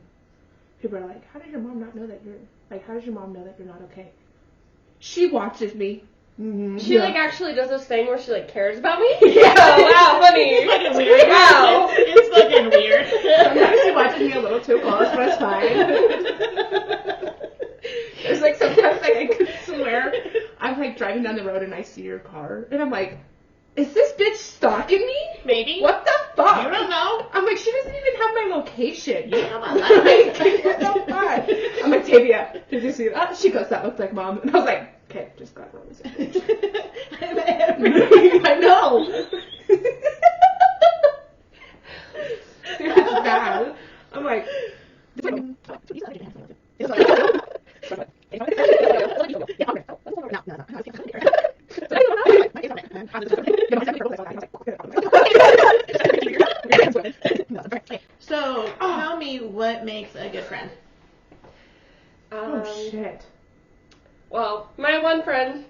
People are like, how does your mom not know that you're, like, how does your mom know that you're not okay? She watches me. Mm-hmm. She like actually does this thing where she like cares about me. Yeah, wow, funny. It's fucking weird. Wow, it's fucking weird. Sometimes she watches me a little too close, but it's fine. There's like sometimes like I could swear I'm like driving down the road and I see your car and I'm like, is this bitch stalking me? Maybe. What the fuck? You don't know. I'm like, she doesn't even have my location. You don't know about I'm that. like, what the fuck? I'm like, Tavia, did you see that? She goes, that looks like mom. And I was like, okay, just got wrong. I know. It's bad. I'm like, So, tell me what makes a good friend. oh shit. Well, my one friend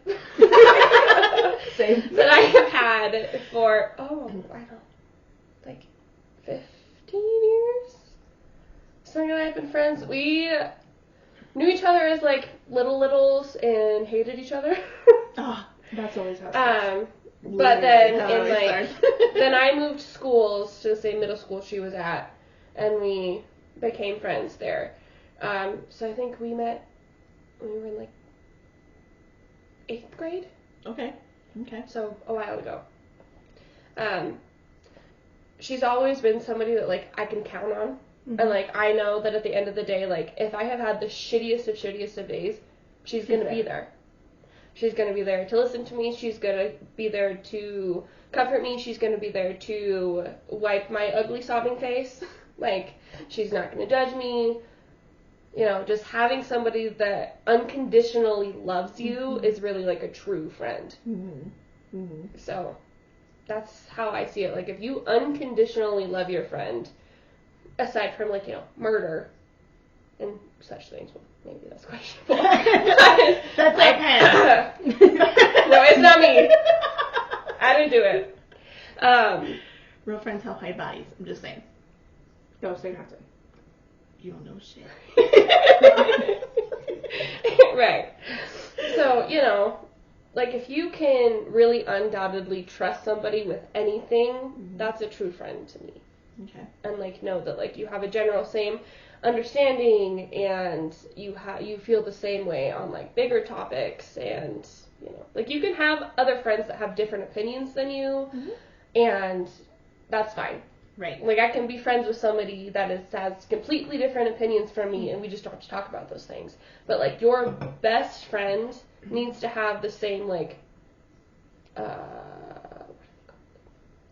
Same. that I have had for, I don't know, like 15 years? Something like that. I've been friends. We knew each other as like littles and hated each other. Oh, that's always how it starts. But then Literally in how it like, starts. then I moved schools to the same middle school she was at, and we became friends there. So I think we met when we were in like 8th grade. Okay. So a while ago. She's always been somebody that like I can count on. Mm-hmm. And like I know that at the end of the day, like if I have had the shittiest of days, she's gonna be there. She's gonna be there to listen to me, she's gonna be there to comfort me, she's gonna be there to wipe my ugly sobbing face. Like, she's not gonna judge me. You know, just having somebody that unconditionally loves you is really like a true friend. Mm-hmm. Mm-hmm. So that's how I see it. Like, if you unconditionally love your friend, aside from like, you know, murder and such things, well, maybe that's questionable. That's okay. No, it's not me. I didn't do it. Real friends have high bodies. I'm just saying. Don't say nothing. You don't know shit. Right. So, you know, like, if you can really undoubtedly trust somebody with anything, Mm-hmm. that's a true friend to me. Okay. And, like, know that, like, you have a general same understanding, and you feel the same way on, like, bigger topics, and, you know, like, you can have other friends that have different opinions than you, Mm-hmm. and that's fine. Right. Like, I can be friends with somebody that has completely different opinions from me, and we just don't have to talk about those things. But, like, your best friend needs to have the same, like,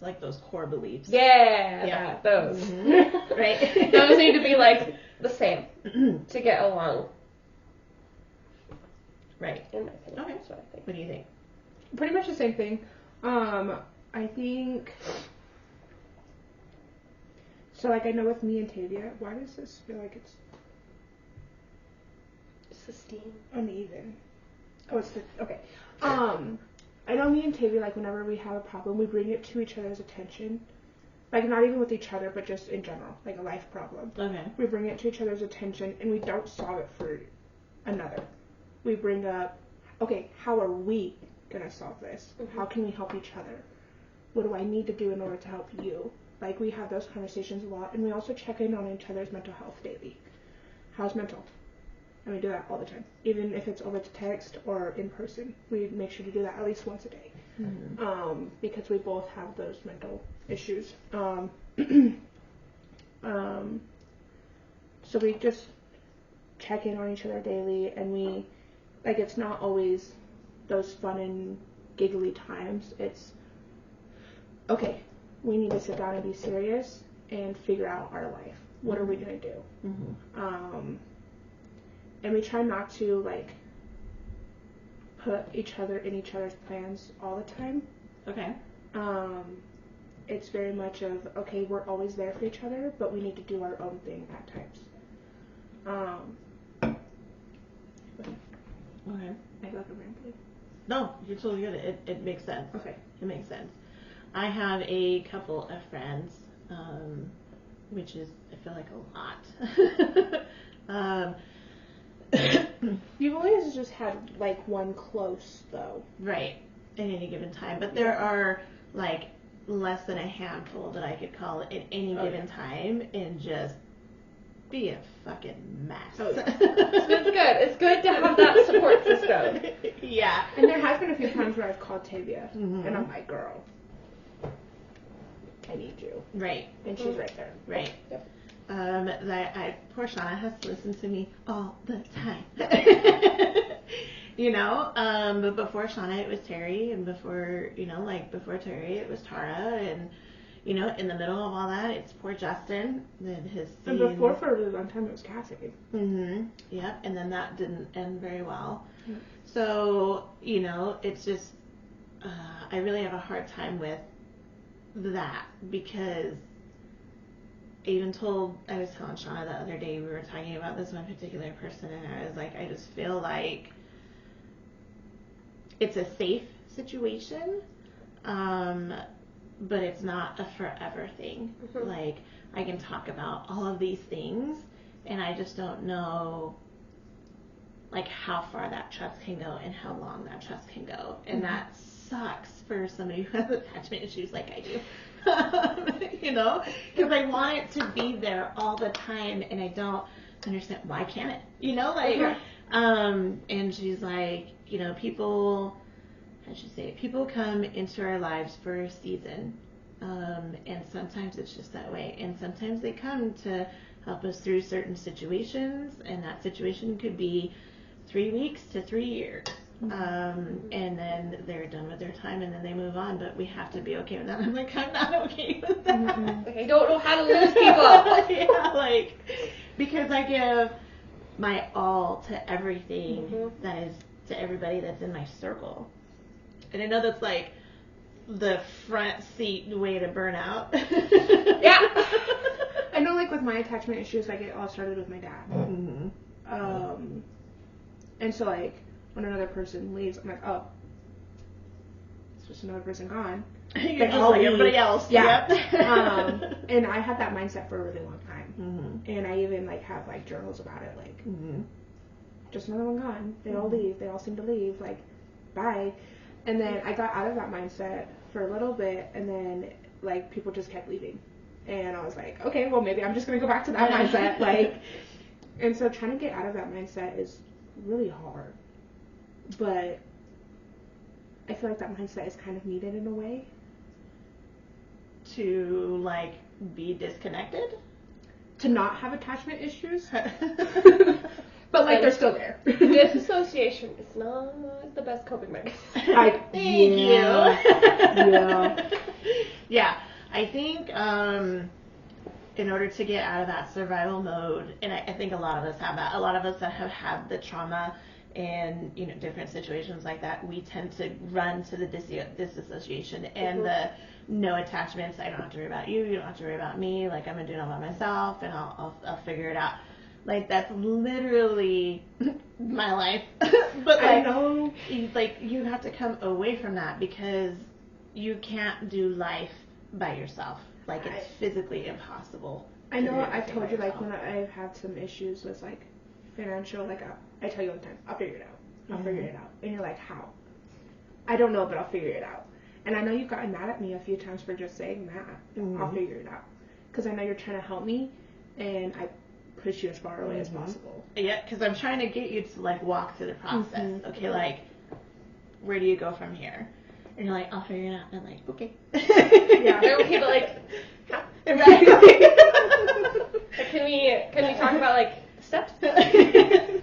like those core beliefs. Yeah. Those. Mm-hmm. Right. Those need to be, like, the same to get along. Right. In my opinion. Okay. That's what I think. What do you think? Pretty much the same thing. I think. So, like, I know with me and Tavia, why does this feel like it's Sustain. uneven? Oh, it's the, okay. I know me and Tavia, like, whenever we have a problem, we bring it to each other's attention. Like, not even with each other, but just in general, like a life problem. Okay. We bring it to each other's attention, and we don't solve it for another. We bring up, okay, how are we going to solve this? Mm-hmm. How can we help each other? What do I need to do in order to help you? Like, we have those conversations a lot, and we also check in on each other's mental health daily. How's mental? And we do that all the time. Even if it's over the text or in person, we make sure to do that at least once a day. Mm-hmm. Because we both have those mental issues. So we just check in on each other daily, and we, like, it's not always those fun and giggly times. It's, okay, we need to sit down and be serious and figure out our life. What are we going to do? Mm-hmm. And we try not to, like, put each other in each other's plans all the time. Okay. It's very much of, okay, we're always there for each other, but we need to do our own thing at times. Okay. I feel like I'm rambling. No, you're totally good. It makes sense. Okay. It makes sense. I have a couple of friends, which is, I feel like, a lot. You've always just had, like, one close, though. Right. At any given time. But there are, like, less than a handful that I could call at any given time and just be a fucking mess. Oh, yeah. So it's good. It's good to have that support system. Yeah. And there has been a few times where I've called Tavia, Mm-hmm. and I'm like, girl, I need you. Right. And she's right there. Right. Yep. Poor Shauna has to listen to me all the time. You know, but before Shauna it was Terry, and before Terry it was Tara, and, you know, in the middle of all that it's poor Justin and his And before, for a really long time, it was Cassie. Mm-hmm. Yep. And then that didn't end very well. Yep. So, you know, it's just, I really have a hard time with that, because I was telling Shauna the other day, we were talking about this one particular person, and I was like, I just feel like it's a safe situation, but it's not a forever thing. Mm-hmm. Like, I can talk about all of these things, and I just don't know, like, how far that trust can go and how long that trust can go. And that sucks for somebody who has attachment issues like I do. You know? Because I want it to be there all the time, and I don't understand, why can't it? You know, like, and she's like, you know, people come into our lives for a season, and sometimes it's just that way, and sometimes they come to help us through certain situations, and that situation could be 3 weeks to 3 years, and then they're done with their time, and then they move on, but we have to be okay with that. I'm like, I'm not okay with that. Like, I don't know how to lose people. Yeah, like, because I give my all to everything that is, to everybody that's in my circle. And I know that's, like, the front seat way to burn out. Yeah. I know, like, with my attachment issues, like, it all started with my dad. Mm-hmm. And so, like, when another person leaves, I'm like, oh, it's just another person gone. You're just like everybody else. Yeah. Yep. And I had that mindset for a really long time. Mm-hmm. And I even, like, have, like, journals about it, like, Mm-hmm. just another one gone. They all leave. They all seem to leave. Like, bye. And then I got out of that mindset for a little bit, and then, like, people just kept leaving. And I was like, okay, well, maybe I'm just going to go back to that mindset. Like, and so trying to get out of that mindset is really hard. But I feel like that mindset is kind of needed in a way. To, like, be disconnected? To not have attachment issues. But, like, they're still there. Disassociation is not the best coping mechanism. Thank you. Yeah. Yeah, I think in order to get out of that survival mode, and I think a lot of us have that, a lot of us that have had the trauma and, you know, different situations like that, we tend to run to the disassociation and the no attachments. I don't have to worry about you, you don't have to worry about me, like, I'm gonna do it all by myself, and I'll figure it out. Like, that's literally my life. But, like, I know. Like, you have to come away from that because you can't do life by yourself. Like, it's physically impossible. I know I've told you, like, when I've had some issues with, like, financial, like, I tell you all the time, I'll figure it out. I'll figure it out. And you're like, how? I don't know, but I'll figure it out. And I know you've gotten mad at me a few times for just saying that. I'll figure it out. Because I know you're trying to help me, and I push you as far away as possible. Yeah, because I'm trying to get you to, like, walk through the process. Okay, like, where do you go from here? And you're like, I'll figure it out. And I'm like, okay. Yeah. Okay, but, like, can we talk about, like, steps?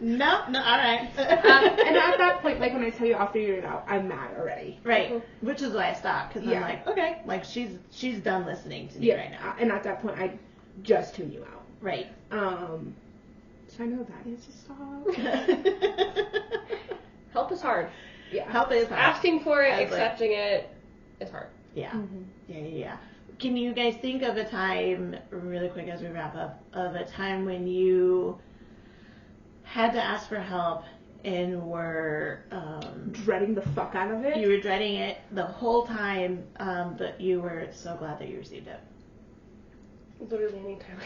No, all right. And at that point, like, when I tell you I'll figure it out, I'm mad already. Right, which is why I stopped, because I'm like, okay, like, she's done listening to me right now. And at that point, I just tune you out. Right. So I know that needs to stop. Help is hard. Yeah. Help is hard. Asking for it, accepting it is hard. Yeah. Yeah. Can you guys think of a time, really quick as we wrap up, of a time when you had to ask for help and were dreading the fuck out of it? You were dreading it the whole time, but you were so glad that you received it. Literally anytime.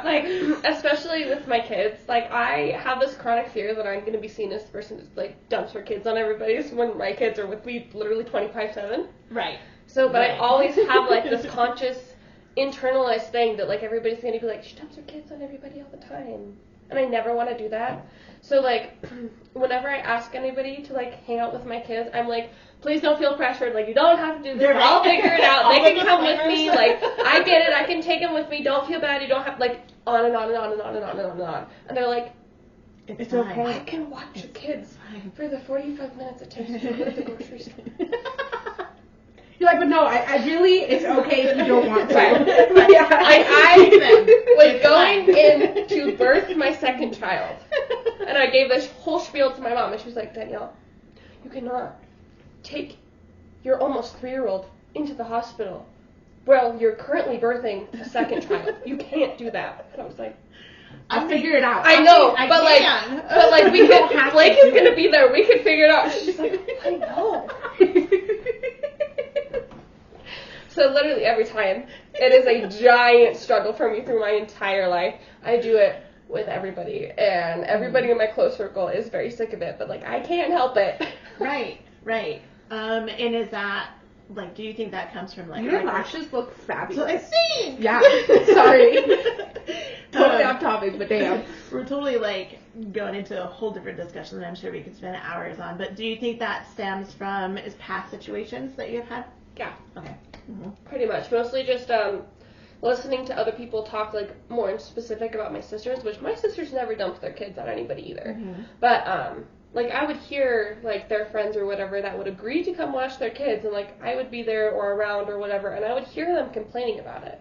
Like, especially with my kids, like, I have this chronic fear that I'm going to be seen as the person who, like, dumps her kids on everybody when my kids are with me literally 25/7. Right. So, but I always have, like, this conscious, internalized thing that, like, everybody's going to be like, she dumps her kids on everybody all the time. And I never want to do that. So, like, whenever I ask anybody to, like, hang out with my kids, I'm like, please don't feel pressured. Like, you don't have to do this. I'll figure it out. They can come with me. Like, I get it. I can take them with me. Don't feel bad. You don't have, like, on and on and on and on and on and on and on. And they're like, it's okay. I can watch your kids for the 45 minutes it takes to go to the grocery store. You're like, but no, I really, it's okay if you don't want to. Right. Yeah. I was going in to birth my second child. And I gave this whole spiel to my mom. And she was like, Danielle, you cannot take your almost 3-year-old into the hospital. Well, you're currently birthing a second child. You can't do that. And I was like, I'll figure it out. I know, but like we could, Blake is going to be there. We could figure it out. She's like, I know. So literally every time, it is a giant struggle for me through my entire life. I do it with everybody, and everybody in my close circle is very sick of it, but, like, I can't help it. Right. And is that, like, do you think that comes from, like... Your lashes look fabulous. Thanks! Yeah, sorry. Totally off topic, but damn. We're totally, like, going into a whole different discussion that I'm sure we could spend hours on, but do you think that stems from past situations that you've had? Yeah. Okay. Pretty much. Mostly just listening to other people talk, like, more in specific about my sisters, which my sisters never dumped their kids on anybody either. But, like, I would hear, like, their friends or whatever that would agree to come watch their kids, and, like, I would be there or around or whatever, and I would hear them complaining about it.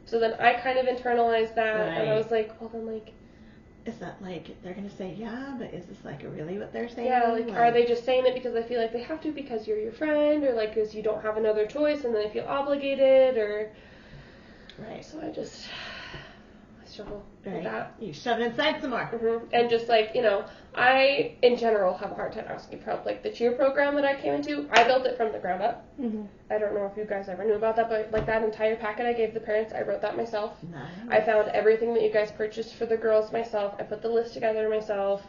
So then I kind of internalized that, and I was like, well, then, like... Is that, like, they're going to say, yeah, but is this, like, really what they're saying? Yeah, like, are they just saying it because they feel like they have to because you're your friend, or, like, because you don't have another choice and then they feel obligated, or... Right. So I struggle with Right. that. You shove it inside some more. And just, like, you know, I, in general, have a hard time asking for help. Like, the cheer program that I came into, I built it from the ground up. I don't know if you guys ever knew about that, but, like, that entire packet I gave the parents, I wrote that myself. Nice. I found everything that you guys purchased for the girls myself. I put the list together myself.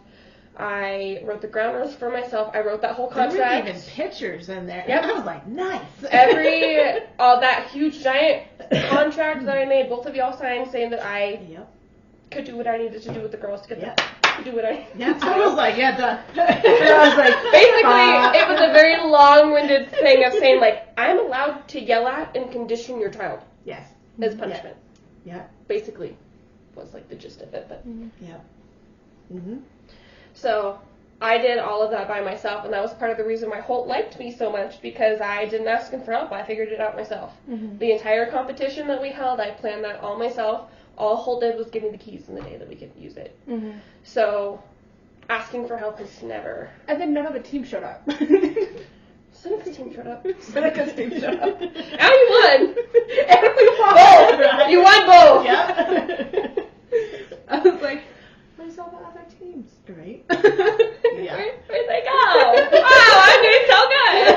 I wrote the ground rules for myself. I wrote that whole contract. There were even pictures in there. Yep. I was like, nice. All that huge giant contract that I made, both of y'all signed, saying that I could do what I needed to do with the girls to get to do what I needed to do. I was like, yeah, done. I was like, basically, it was a very long-winded thing of saying, like, I'm allowed to yell at and condition your child. Yes. As punishment. Yeah. Basically, was like the gist of it. But yeah. Mm-hmm. So I did all of that by myself, and that was part of the reason why Holt liked me so much, because I didn't ask him for help. I figured it out myself. Mm-hmm. The entire competition that we held, I planned that all myself. All Holt did was give me the keys in the day that we could use it. Mm-hmm. So asking for help is never. And then none of the team showed up. Seneca's team showed up. Seneca's team showed up. And you won. And we won. Both. Right. You won both. Yep. I was like, where's all the other teams? Right? Yeah. Where'd they go? Wow, I'm doing so good.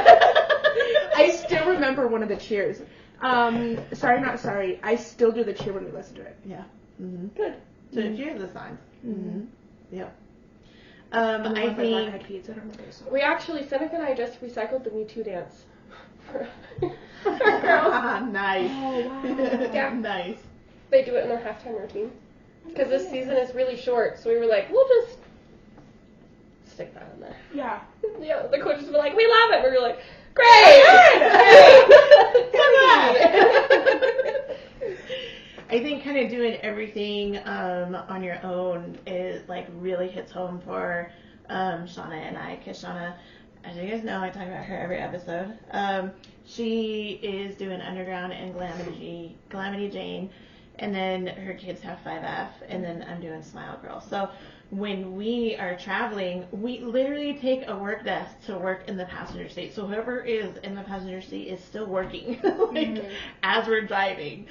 I still remember one of the cheers. Sorry, not sorry. I still do the cheer when we listen to it. Yeah. Mm-hmm. Good. So if you hear the signs. Mm-hmm. Yep. I think we actually, Seneca and I just recycled the Me Too dance. For girls. Nice. Oh, wow. Yeah. Nice. They do it in their halftime routine. Because this season is really short, so we were like, we'll just stick that in there. Yeah. Yeah, the coaches were like, we love it. We were like, great! I think kind of doing everything on your own is like really hits home for Shauna and I, because Shauna, as you guys know, I talk about her every episode. She is doing Underground and Glamity Jane, and then her kids have 5F, and then I'm doing Smile Girl. So when we are traveling, we literally take a work desk to work in the passenger seat. So whoever is in the passenger seat is still working as we're driving.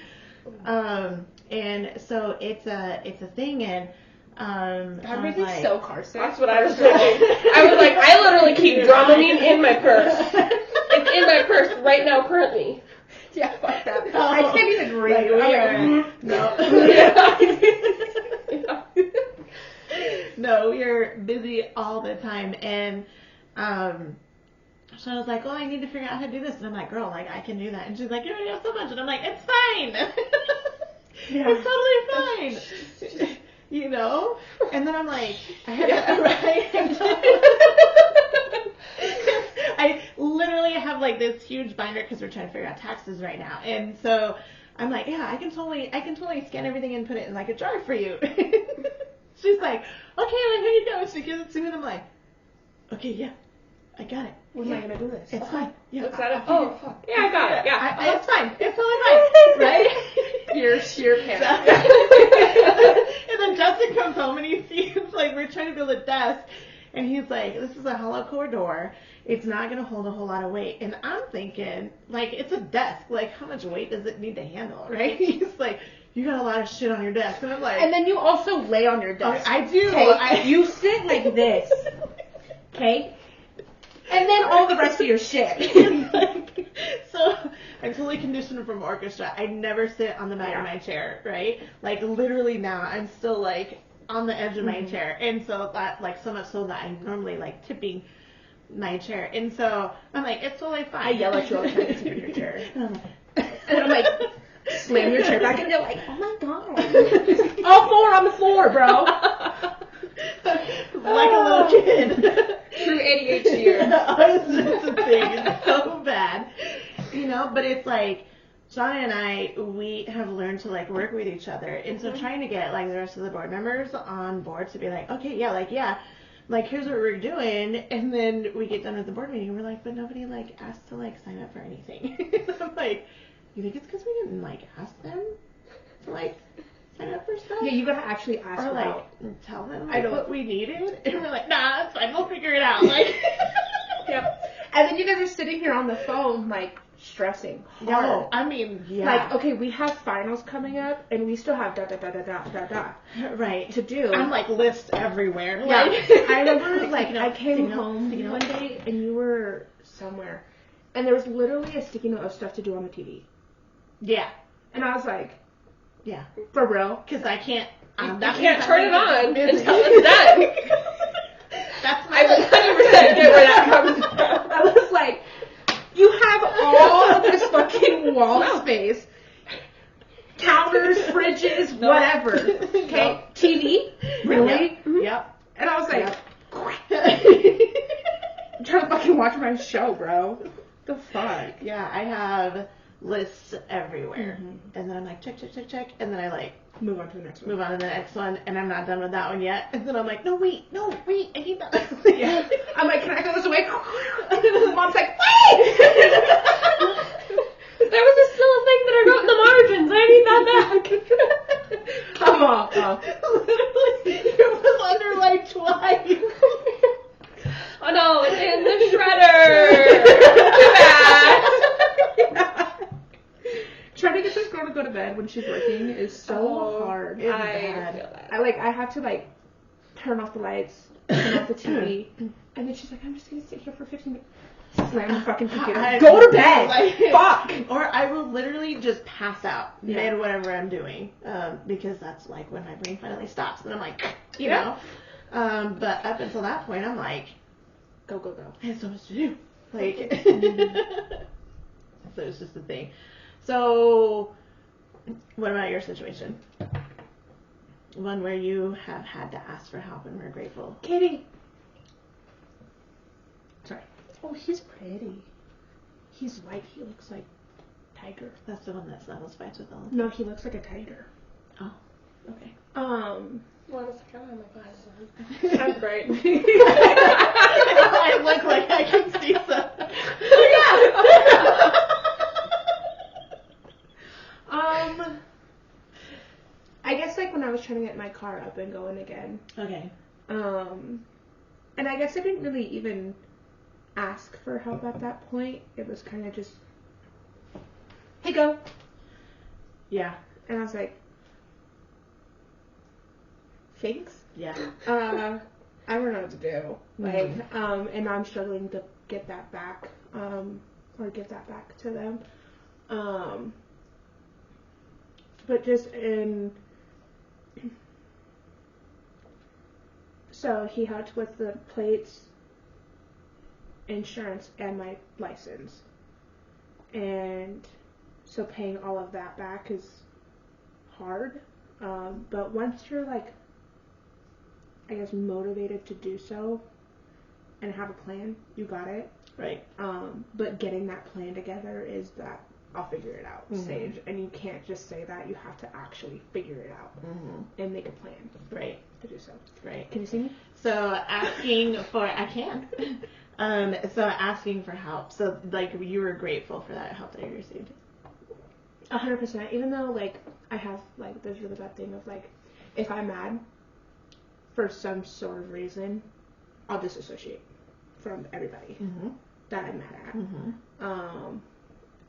And so it's a thing, and that makes it so car sick. That's what I was thinking. I was like, I literally keep Dramamine in my purse. It's in my purse right now, currently. Yeah, fuck that. No. I can't even read. No, we are busy all the time, and so I was like, oh, I need to figure out how to do this, and I'm like, girl, like, I can do that, and she's like, you already have so much, and I'm like, it's fine. It's totally fine. You know? And then I'm like, I had I literally have like this huge binder because we're trying to figure out taxes right now. And so I'm like, yeah, I can totally scan everything and put it in like a jar for you. She's like, okay, well, here you go. She gives it to me, and I'm like, okay, yeah, I got it. When am I gonna do this? It's fine. Yeah. Looks at it. Oh, fuck. Yeah, I got it. Yeah. It's fine. It's totally fine. Right? You're sheer panic. And then Justin comes home and he sees, like, we're trying to build a desk, and he's like, this is a hollow core door. It's not going to hold a whole lot of weight. And I'm thinking, like, it's a desk. Like, how much weight does it need to handle, right? He's like, you got a lot of shit on your desk. And I'm like... And then you also lay on your desk. I do. Okay? You sit like this. Okay? And then all the rest of your shit. So I'm totally conditioned from orchestra. I never sit on the back of my chair, right? Like, literally now, I'm still, like, on the edge of my chair. And so that, like, so much so that I'm normally, like, tipping my chair. And so I'm like, it's totally fine. I yell at you all the time to tip your chair. And I'm like, slam your chair back, and you're like, oh my god. All four on the floor, bro. Like a little kid. True ADHD. That's the thing. It's so bad. You know, but it's like, Shauna and I, we have learned to, like, work with each other. And so trying to get, like, the rest of the board members on board to be like, okay, yeah, like, here's what we're doing. And then we get done with the board meeting, and we're like, but nobody, like, asked to, like, sign up for anything. I'm like, you think it's because we didn't, like, ask them to, like, sign up for stuff? Yeah, you gotta actually ask or, like, out. tell them, like, what we needed. And we're like, nah, it's fine, we'll figure it out. Like, yep. And then you guys are sitting here on the phone, like, stressing hard. No, I mean, yeah. Like, okay, we have finals coming up, and we still have right to do. I'm like lists everywhere. Yeah. Like, I remember, like, I came home one day, and you were somewhere, and there was literally a sticky note of stuff to do on the TV. Yeah. And I was like, yeah, for real? Because I can't. You can't turn it on until it's done. I would 100% get where that comes from. I was like, you have all of this fucking wall space, counters, fridges, whatever. Okay, TV, really? Yep. And I was like, I'm trying to fucking watch my show, bro. The fuck? Yeah, I have lists everywhere. And then I'm like, check, and then I like move on to the next one. Move on to the next one, and I'm not done with that one yet. And then I'm like, no, wait, I need that. Yeah. I'm like, can I throw this away? And then mom's like, wait! There was still a thing that I wrote in the margins. I need that back. Come on. Literally, it was underlined twice. Oh no, it's in the shredder. Too bad. Yeah. Trying to get this girl to go to bed when she's working is so hard. I feel that. I have to like turn off the lights, turn off the TV, and then she's like, I'm just gonna sit here for 15 minutes. Slam the fucking computer. Go to bed. Like, fuck. Or I will literally just pass out mid whatever I'm doing, because that's like when my brain finally stops, and I'm like, you know. But up until that point, I'm like, go. I have so much to do. Like, so it's just a thing. So, what about your situation? One where you have had to ask for help and we're grateful. Katie. Sorry. Oh, he's pretty. He's white. He looks like tiger. That's the one that Snuggles fights with all. No, he looks like a tiger. Oh, okay. One second, I don't have my glasses on. I'm bright. I look like I can see some. I guess like when I was trying to get my car up and going again. Okay. And I guess I didn't really even ask for help at that point. It was kind of just, hey, go. Yeah. And I was like, thanks. Yeah. I don't know what to do. Like, and I'm struggling to get that back, or give that back to them. But just so he helped with the plates, insurance, and my license. And so paying all of that back is hard. But once you're like, I guess, motivated to do so and have a plan, you got it. Right. But getting that plan together is that I'll figure it out stage. And you can't just say that. You have to actually figure it out and make a plan. Right. To do so. Right. Can you see me? So asking for, I can. So asking for help. So like you were grateful for that help that you received. 100%. Even though like I have like this really bad thing of like if I'm mad for some sort of reason, I'll disassociate from everybody that I'm mad at.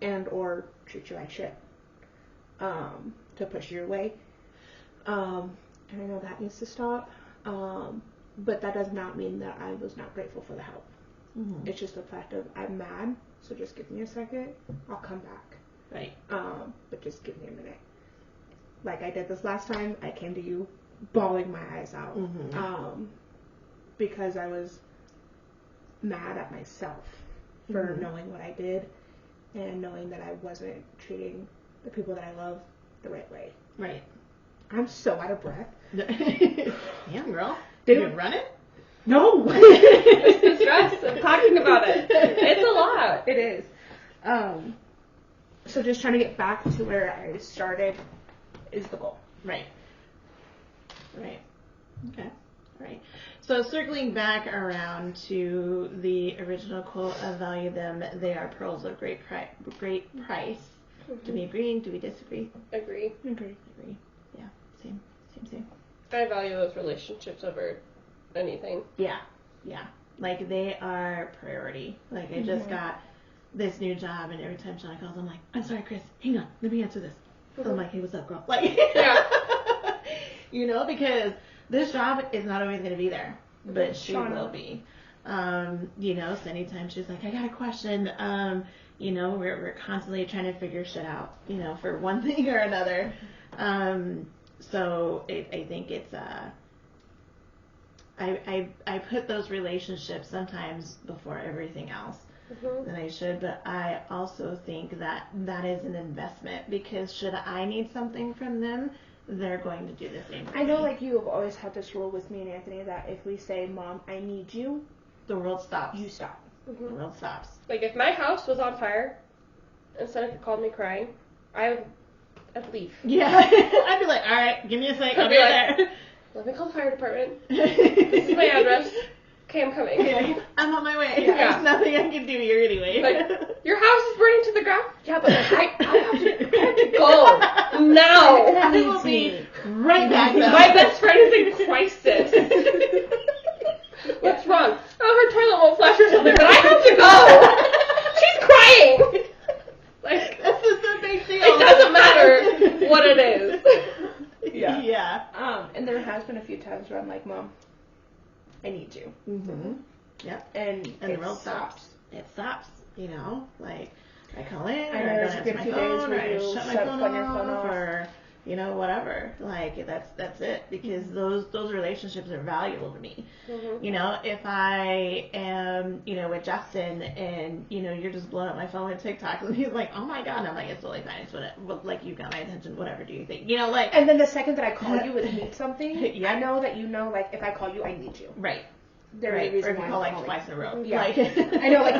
And or treat you like shit. To push you away. And I know that needs to stop. But that does not mean that I was not grateful for the help. It's just the fact of I'm mad, so just give me a second. I'll come back. Right. But just give me a minute. Like I did this last time, I came to you bawling my eyes out. Because I was mad at myself for knowing what I did and knowing that I wasn't treating the people that I love the right way. Right. I'm so out of breath. Damn, girl. Did you run it? No. It's the stress of talking about it. It's a lot. It is. So just trying to get back to where I started is the goal. Right. Right. Okay. Right. So circling back around to the original quote of value them, they are pearls of great price. Do we agree? Do we disagree? Agree. Yeah. Same. I value those relationships over anything. Yeah. Like they are priority. Like I just got this new job, and every time Sean calls, I'm like, I'm sorry, Chris. Hang on. Let me answer this. I'm like, hey, what's up, girl? Like, you know, because this job is not always going to be there, but she will be. You know, so anytime she's like, I got a question, you know, we're constantly trying to figure shit out, you know, for one thing or another. So I think it's, I put those relationships sometimes before everything else than I should, but I also think that is an investment, because should I need something from them, they're going to do the same for I know, me. like, you have always had this rule with me and Anthony that if we say, Mom, I need you, the world stops. you stop. The world stops. Like, if my house was on fire, and Seneca called me crying, I'd leave. Yeah. I'd be like, all right, give me a sec, I'll be right there. Let me call the fire department. This is my address. Okay, I'm coming. Okay, I'm on my way. Yeah. There's nothing I can do here anyway. Like, your house is burning to the ground? Yeah, but I have to go now. I will be right back. My best friend is in crisis. What's wrong? Oh, her toilet won't flush or something, but I have to go. She's crying. Like, This is a big deal. it doesn't matter what it is. Yeah. And there has been a few times where I'm like, Mom, I need you. Mm-hmm. Yep. And the it world stops. It stops, you know? Like, I call in, I know or I there's don't been answer a few my days phone, where or I you shut my shut phone your phone off. or, you know, whatever. Like, that's it. Because those relationships are valuable to me. Mm-hmm. You know, if I am, you know, with Justin and, you know, you're just blowing up my phone with TikToks and he's like, oh my God, and I'm like, it's totally fine. It's whatever. Like, you got my attention. Whatever do you think? You know, like. And then the second that I call you with need something, Yeah. I know that you know, like, if I call you, I need you. Right. There's Right. a reason Or if you why call I'm like calling. twice in a row. Yeah. Like, I know, like,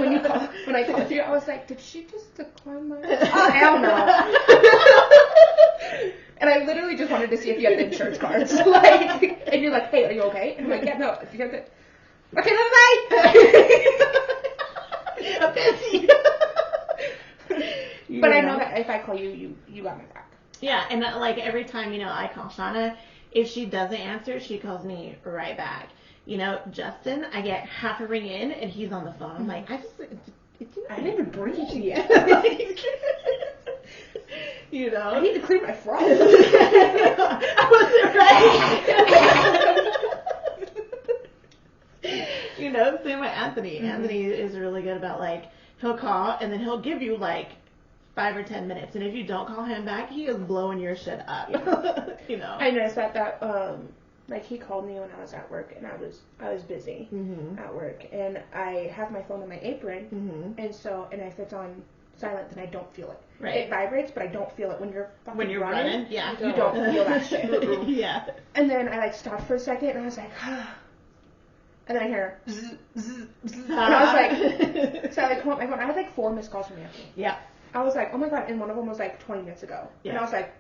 when I called you, I was like, did she just decline my... Oh, hell no. And I literally just wanted to see if you had the insurance cards. Like, and you're like, hey, are you okay? And I'm like, yeah, no, if you have the... Okay, bye. I'm busy. But I know that if I call you, you got my back. Yeah, and like every time, you know, I call Shauna, if she doesn't answer, she calls me right back. You know, Justin, I get half a ring in and he's on the phone. I'm like, I didn't even breathe yet. You know? I need to clear my throat. I wasn't ready. You know, same with Anthony. Mm-hmm. Anthony is really good about, like, he'll call and then he'll give you, like, 5 or 10 minutes. And if you don't call him back, he is blowing your shit up. You know? I noticed that like, he called me when I was at work, and I was busy at work, and I have my phone on my apron, and if it's on silent, then I don't feel it. Right. It vibrates, but I don't feel it when you're running. Yeah, you don't feel that shit. Yeah. And then I like stopped for a second, and I was like, and then I hear, zzz, zzz, zzz, and I was like, so I like come up my phone. I had like 4 missed calls from Anthony. Yeah. I was like, oh my God, and one of them was like 20 minutes ago, and I was like,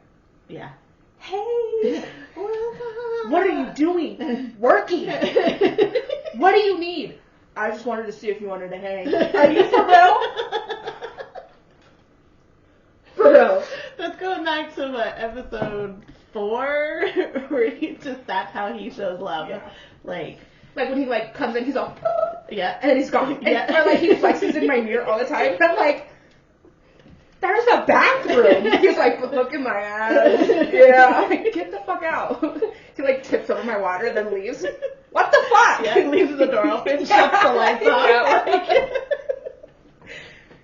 yeah. Hey, what are you doing? Working. What do you need? I just wanted to see if you wanted to hang. Are you for real? For real. Let's go back to episode 4, where that's how he shows love. Yeah. Like when he like comes in, he's all, yeah, and then he's gone. Yeah. Or like he flexes in my mirror all the time, and I'm like, there's a bathroom. He's like, look at my ass. Yeah. I'm like, get the fuck out. He like tips over my water, then leaves. What the fuck? Yeah, he leaves the door open, shuts the lights off.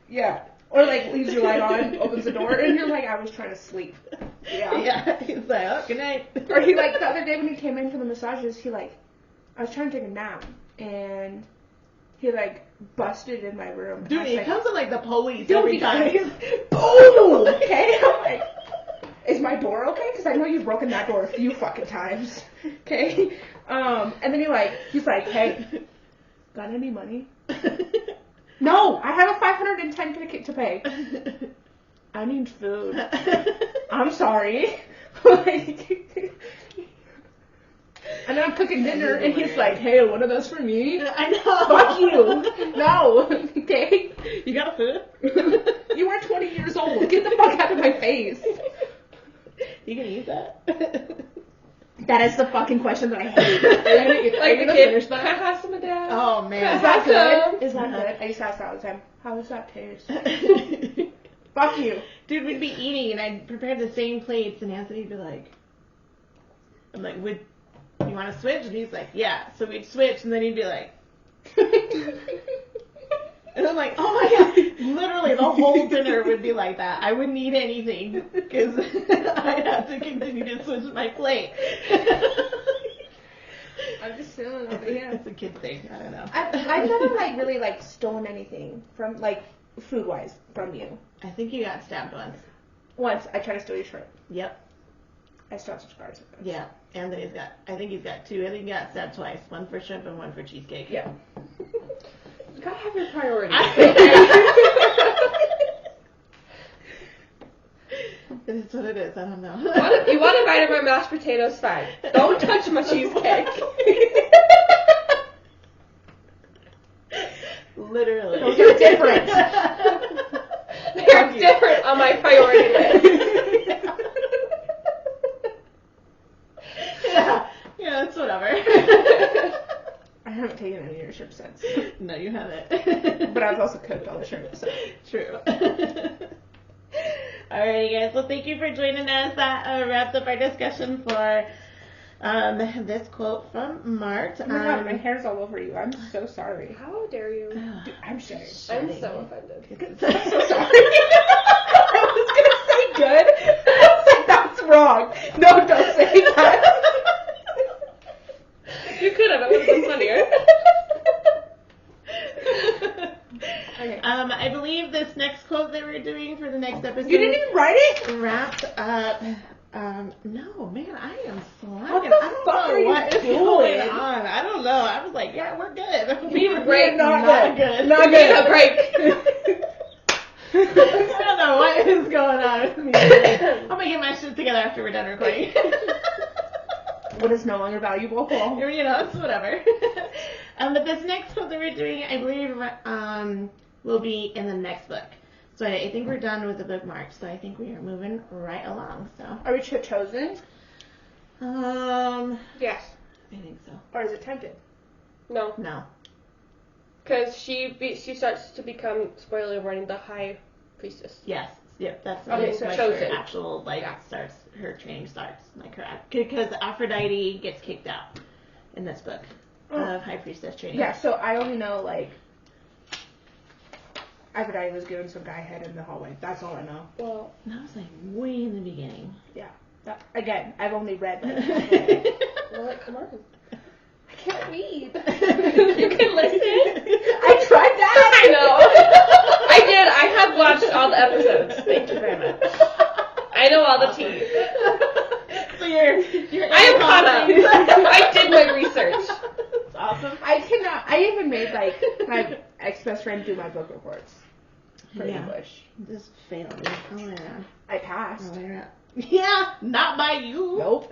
Yeah. Or like leaves your light on, opens the door, and you're like, I was trying to sleep. Yeah. Yeah. He's like, oh, good night. Or he like, the other day when he came in for the massages, he like, I was trying to take a nap, and he like busted in my room. Dude, he comes in like the police dude, every time. Boom! Okay? I'm like, is my door okay? Because I know you've broken that door a few fucking times. Okay? And then he's like, hey, got any money? No, I have a $510 ticket to pay. I need food. I'm sorry. Like, and then I'm cooking dinner, and he's like, hey, one of those for me? I know. Fuck you. No. Okay? You got food? You are 20 years old. Get the fuck out of my face. You gonna eat that? That is the fucking question that I hate. Like the kid, can I have some of that? Oh, man. Is that good? Is that good? I used to ask that all the time. How does that taste? Fuck you. Dude, we'd be eating, and I'd prepare the same plates, and Anthony'd be like, I'm like, you want to switch? And he's like, yeah. So we'd switch, and then he'd be like, and I'm like, oh my God. Literally, the whole dinner would be like that. I wouldn't eat anything, because I'd have to continue to switch my plate. I'm just feeling over here. It's a kid thing. I don't know. I've never like really like stolen anything from like food wise from you. I think you got stabbed once. Once I tried to steal your shrimp. Yep. I still have some scars. Yeah. And then I think he's got two. I think he got stabbed twice. One for shrimp and one for cheesecake. Yeah. You gotta have your priorities. It's what it is. I don't know. You want a bite of my mashed potatoes? Fine. Don't touch my cheesecake. Literally. Those are different. They're different on my priority list. Yeah, it's whatever. I haven't taken any of your shrimp since. No, you haven't. But I've also cooked all the shrimp, so. True. Alrighty, guys. Well, thank you for joining us. That wraps up our discussion for this quote from Mart. Oh my God, my hair's all over you. I'm so sorry. How dare you? Dude, I'm sorry. I'm so offended. I'm so sorry. I was gonna say good. I was like, that's wrong. No, don't say that. You could have. It would have been funnier. Okay. I believe this next quote that we're doing for the next episode. You didn't even write it? Wrapped up. No, man, I am slacking. What the I don't fuck know are you what is doing? going on. I don't know. I was like, yeah, we're good. We need a break. Not good. Not good. A break. I don't know what is going on with me. I'm gonna get my shit together after we're done recording. What is no longer valuable? You know, it's whatever. But this next quote that we're doing, I believe, will be in the next book. So I think we're done with the bookmark. So I think we are moving right along. So. Are we chosen? Yes. I think so. Or is it tempted? No. No. Because she starts to become, spoiler warning, the high priestess. Yes. Yep. That's Okay, like, so her chosen. actual starts. Her training starts because Aphrodite gets kicked out in this book of high priestess training. Yeah. So I only know like Aphrodite was giving some guy head in the hallway. That's all I know. Well, that was like way in the beginning. Yeah. Again, I've only read. Like, well, come on. I can't read. You can listen. I tried that. I know. I did. I have watched all the episodes. Thank you very much. I know all the tea. So you're I am caught up. I did my research. That's awesome. I cannot. I even made like my ex-best friend do my book reports for English. Just failed. Oh yeah. I passed. Oh yeah. Yeah, not by you. Nope.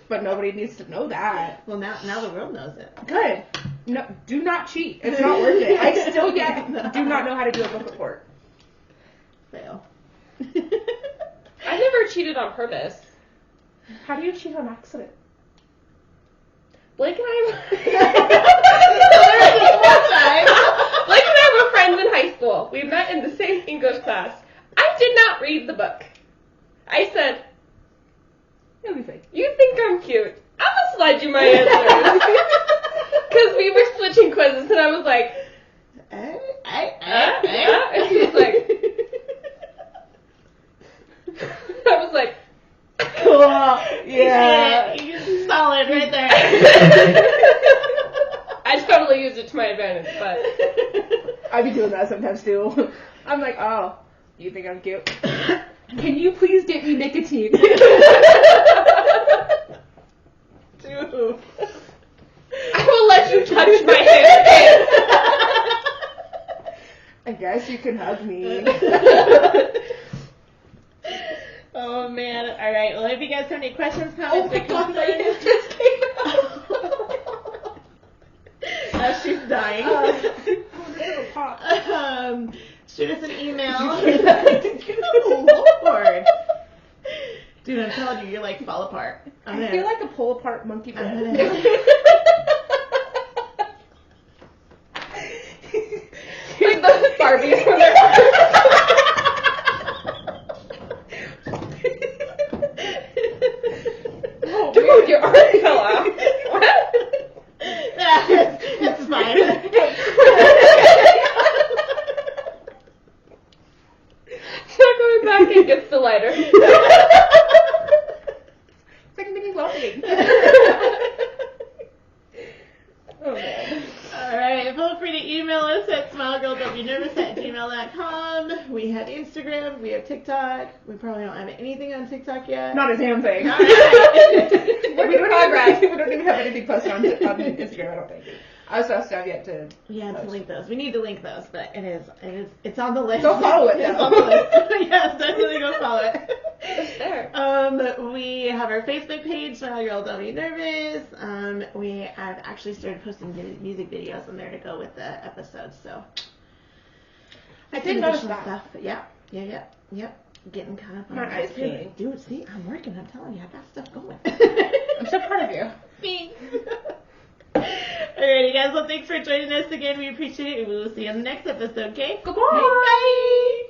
But nobody needs to know that. Well, now the world knows it. Good. No, do not cheat. It's not worth it. I still do not know how to do a book report. Fail. I never cheated on purpose. How do you cheat on accident? Blake and I Blake and I were friends in high school. We met in the same English class. I did not read the book. I said, It'll be fine. you think I'm cute? I'm gonna slide you my answers. Because we were switching quizzes and I was like, and he was like, I was like, cool. Yeah. You're solid right there. I totally used it to my advantage, but I be doing that sometimes too. I'm like, oh, you think I'm cute? Can you please get me nicotine? Dude. I will let you touch my hair. I guess you can hug me. Oh man. All right. Well, if you guys have any questions, comments, or concerns, just came out. she's dying. Shoot us an email. Oh, Lord. Dude, I'm telling you, you're like fall apart. I feel like a pull apart monkey bread. Like those Barbies from their Oh, dude, your arm fell off. What? It's fine. Start going back and gets the lighter. It's like mini welding. We have Instagram. We have TikTok. We probably don't have anything on TikTok yet. Not a damn thing. All right. we don't even have anything posted on Instagram, I don't think. I still have yet to to link those. We need to link those, but it's on the list. Go follow it. It's on the list. Yes, definitely go follow it. It's there. We have our Facebook page, so Your Girl Don't Be Nervous. We have actually started posting music videos on there to go with the episodes, so. I did notice that. Stuff, but yeah. Getting kind of on my eyes peeling. Dude, see, I'm working. I'm telling you, I got stuff going. I'm so proud of you. Thanks. Alrighty, guys. Well, thanks for joining us again. We appreciate it. We will see you on the next episode, okay? Goodbye. Bye.